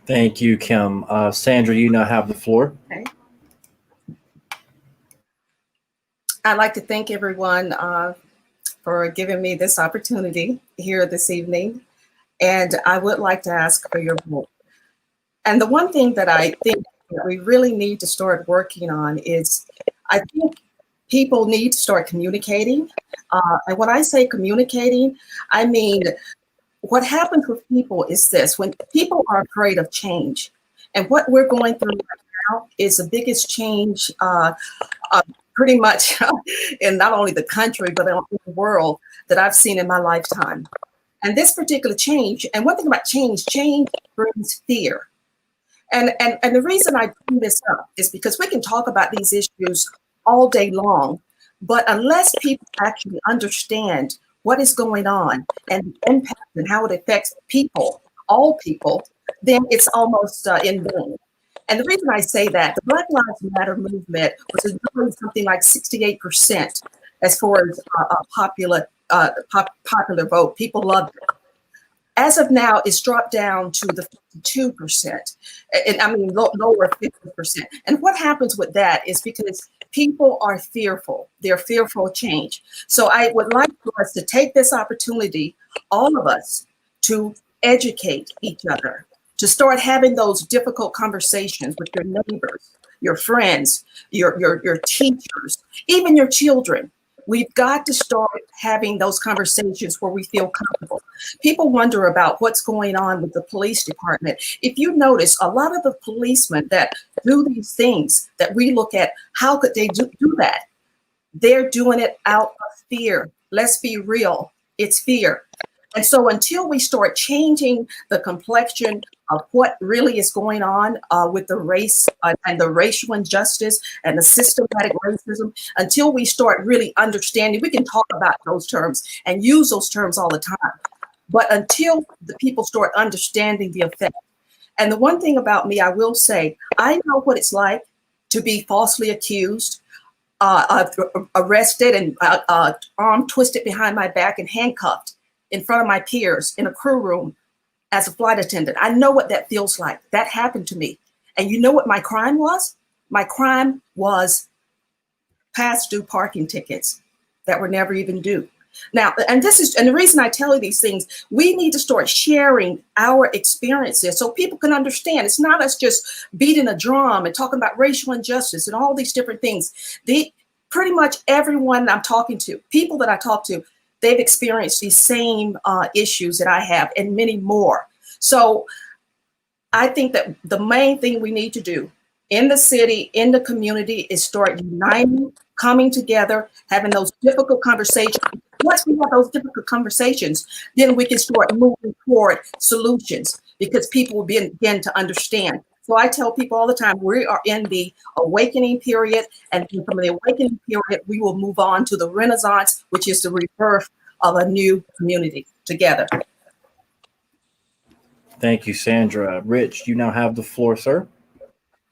Thank you, Kim. Sandra, you now have the floor. Okay. I'd like to thank everyone for giving me this opportunity here this evening. And I would like to ask for your vote. And the one thing that I think that we really need to start working on is I think people need to start communicating. And when I say communicating, I mean, what happens with people is this: when people are afraid of change, and what we're going through right now is the biggest change pretty much in not only the country, but in the world that I've seen in my lifetime. And this particular change, and one thing about change brings fear. And the reason I bring this up is because we can talk about these issues all day long, but unless people actually understand what is going on and the impact and how it affects people, all people, then it's almost in vain. And the reason I say that, the Black Lives Matter movement was doing something like 68% as far as popular vote. People loved it. As of now, it's dropped down to the 52%, and I mean lower 50%. And what happens with that is because people are fearful. They're fearful of change. So I would like for us to take this opportunity, all of us, to educate each other, to start having those difficult conversations with your neighbors, your friends, your teachers, even your children. We've got to start having those conversations where we feel comfortable. People wonder about what's going on with the police department. If you notice, a lot of the policemen that do these things that we look at, how could they do that? They're doing it out of fear. Let's be real. It's fear. And so until we start changing the complexion of what really is going on with the race and the racial injustice and the systematic racism, until we start really understanding, we can talk about those terms and use those terms all the time. But until the people start understanding the effect. And the one thing about me, I will say, I know what it's like to be falsely accused, arrested and arm twisted behind my back and handcuffed in front of my peers in a crew room as a flight attendant. I know what that feels like. That happened to me. And you know what my crime was? My crime was past due parking tickets that were never even due. Now, and the reason I tell you these things, we need to start sharing our experiences so people can understand. It's not us just beating a drum and talking about racial injustice and all these different things. Pretty much everyone I'm talking to, people that I talk to, they've experienced these same issues that I have and many more. So I think that the main thing we need to do in the city, in the community, is start uniting, coming together, having those difficult conversations. Once we have those difficult conversations, then we can start moving toward solutions because people will begin to understand. So I tell people all the time, we are in the awakening period, and from the awakening period, we will move on to the Renaissance, which is the rebirth of a new community together. Thank you, Sandra. Rich, you now have the floor, sir.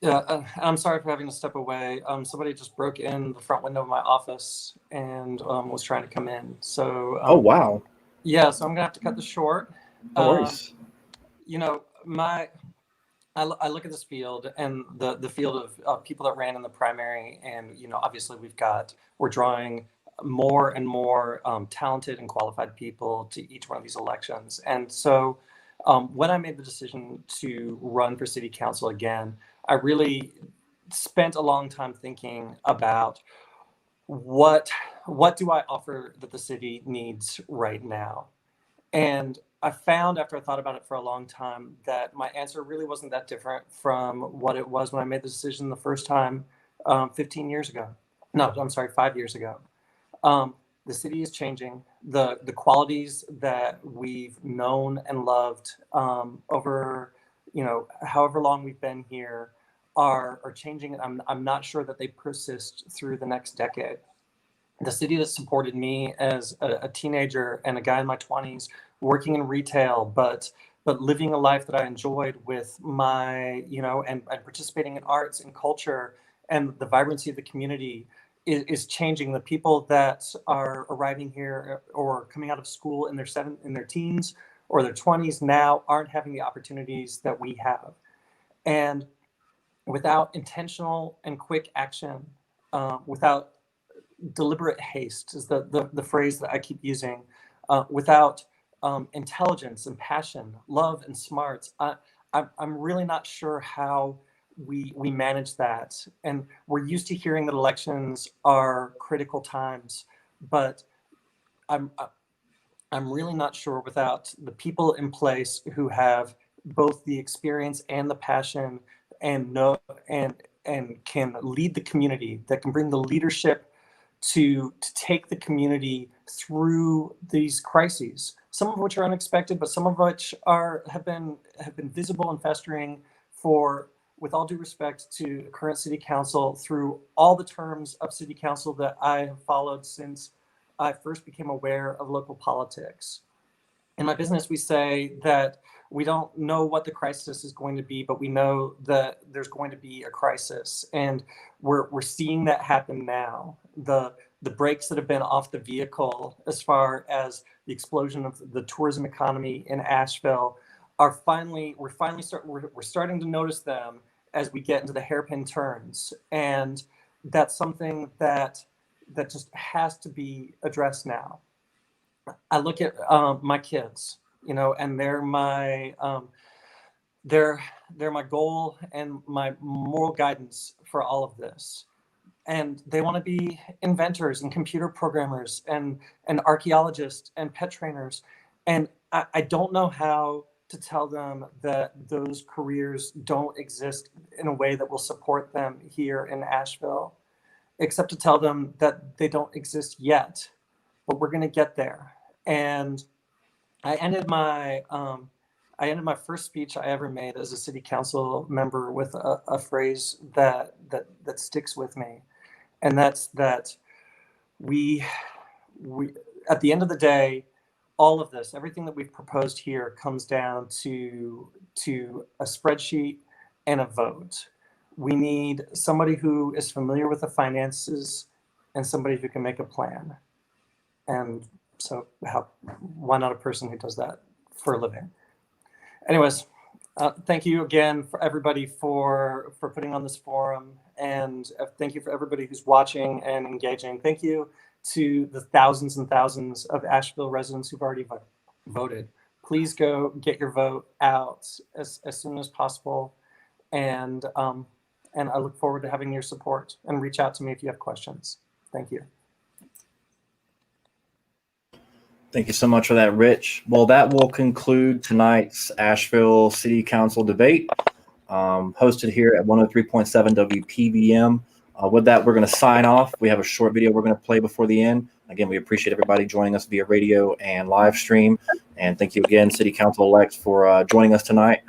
Yeah, I'm sorry for having to step away. Somebody just broke in the front window of my office and was trying to come in. So, oh, wow. Yeah, so I'm gonna have to cut this short. No worries. You know, I look at this field and the field of people that ran in the primary, and you know, obviously we're drawing more and more talented and qualified people to each one of these elections. And so when I made the decision to run for city council again, I really spent a long time thinking about what do I offer that the city needs right now. And I found, after I thought about it for a long time, that my answer really wasn't that different from what it was when I made the decision the first time 15 years ago. No, I'm sorry, 5 years ago. The city is changing. The qualities that we've known and loved over, you know, however long we've been here are changing. And I'm not sure that they persist through the next decade. The city that supported me as a teenager and a guy in my 20s working in retail, but living a life that I enjoyed with my, you know, and participating in arts and culture and the vibrancy of the community is changing. The people that are arriving here or coming out of school in their teens or their 20s now aren't having the opportunities that we have. And without intentional and quick action, without deliberate haste is the phrase that I keep using, without intelligence and passion, love and smarts, I'm really not sure how we manage that. And we're used to hearing that elections are critical times, but I'm really not sure without the people in place who have both the experience and the passion and can lead the community, that can bring the leadership to take the community through these crises, some of which are unexpected, but some of which have been visible and festering for, with all due respect to current city council, through all the terms of city council that I have followed since I first became aware of local politics. In my business, we say that we don't know what the crisis is going to be, but we know that there's going to be a crisis, and we're seeing that happen now. The the brakes that have been off the vehicle as far as the explosion of the tourism economy in Asheville we're starting to notice them as we get into the hairpin turns. And that's something that just has to be addressed now. I look at my kids, and they're my goal and my moral guidance for all of this. And they want to be inventors and computer programmers and archaeologists and pet trainers. And I don't know how to tell them that those careers don't exist in a way that will support them here in Asheville, except to tell them that they don't exist yet, but we're going to get there. And I ended my first speech I ever made as a city council member with a phrase that sticks with me, and that's that we at the end of the day, all of this, everything that we've proposed here, comes down to a spreadsheet and a vote. We need somebody who is familiar with the finances and somebody who can make a plan. And so why not a person who does that for a living? Anyways, thank you again for everybody for putting on this forum. And thank you for everybody who's watching and engaging. Thank you to the thousands and thousands of Asheville residents who've already voted. Please go get your vote out as soon as possible. And I look forward to having your support, and reach out to me if you have questions. Thank you. Thank you so much for that, Rich. Well, that will conclude tonight's Asheville City Council debate, hosted here at 103.7 WPVM. With that, we're going to sign off. We have a short video we're going to play before the end. Again, we appreciate everybody joining us via radio and live stream. And thank you again, City Council-elects, for joining us tonight.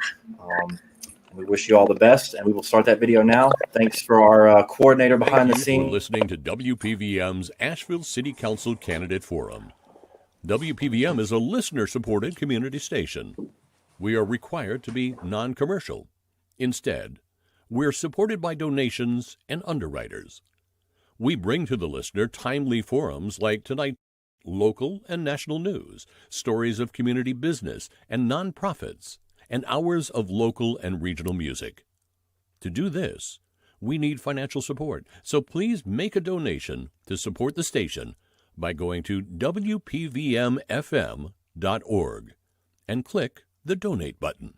We wish you all the best, and we will start that video now. Thanks for our coordinator behind the Thank you scenes. for listening to WPVM's Asheville City Council Candidate Forum. WPVM is a listener-supported community station. We are required to be non-commercial. Instead, we're supported by donations and underwriters. We bring to the listener timely forums like tonight, local and national news, stories of community business and nonprofits, and hours of local and regional music. To do this, we need financial support, so please make a donation to support the station by going to WPVMFM.org and click the donate button.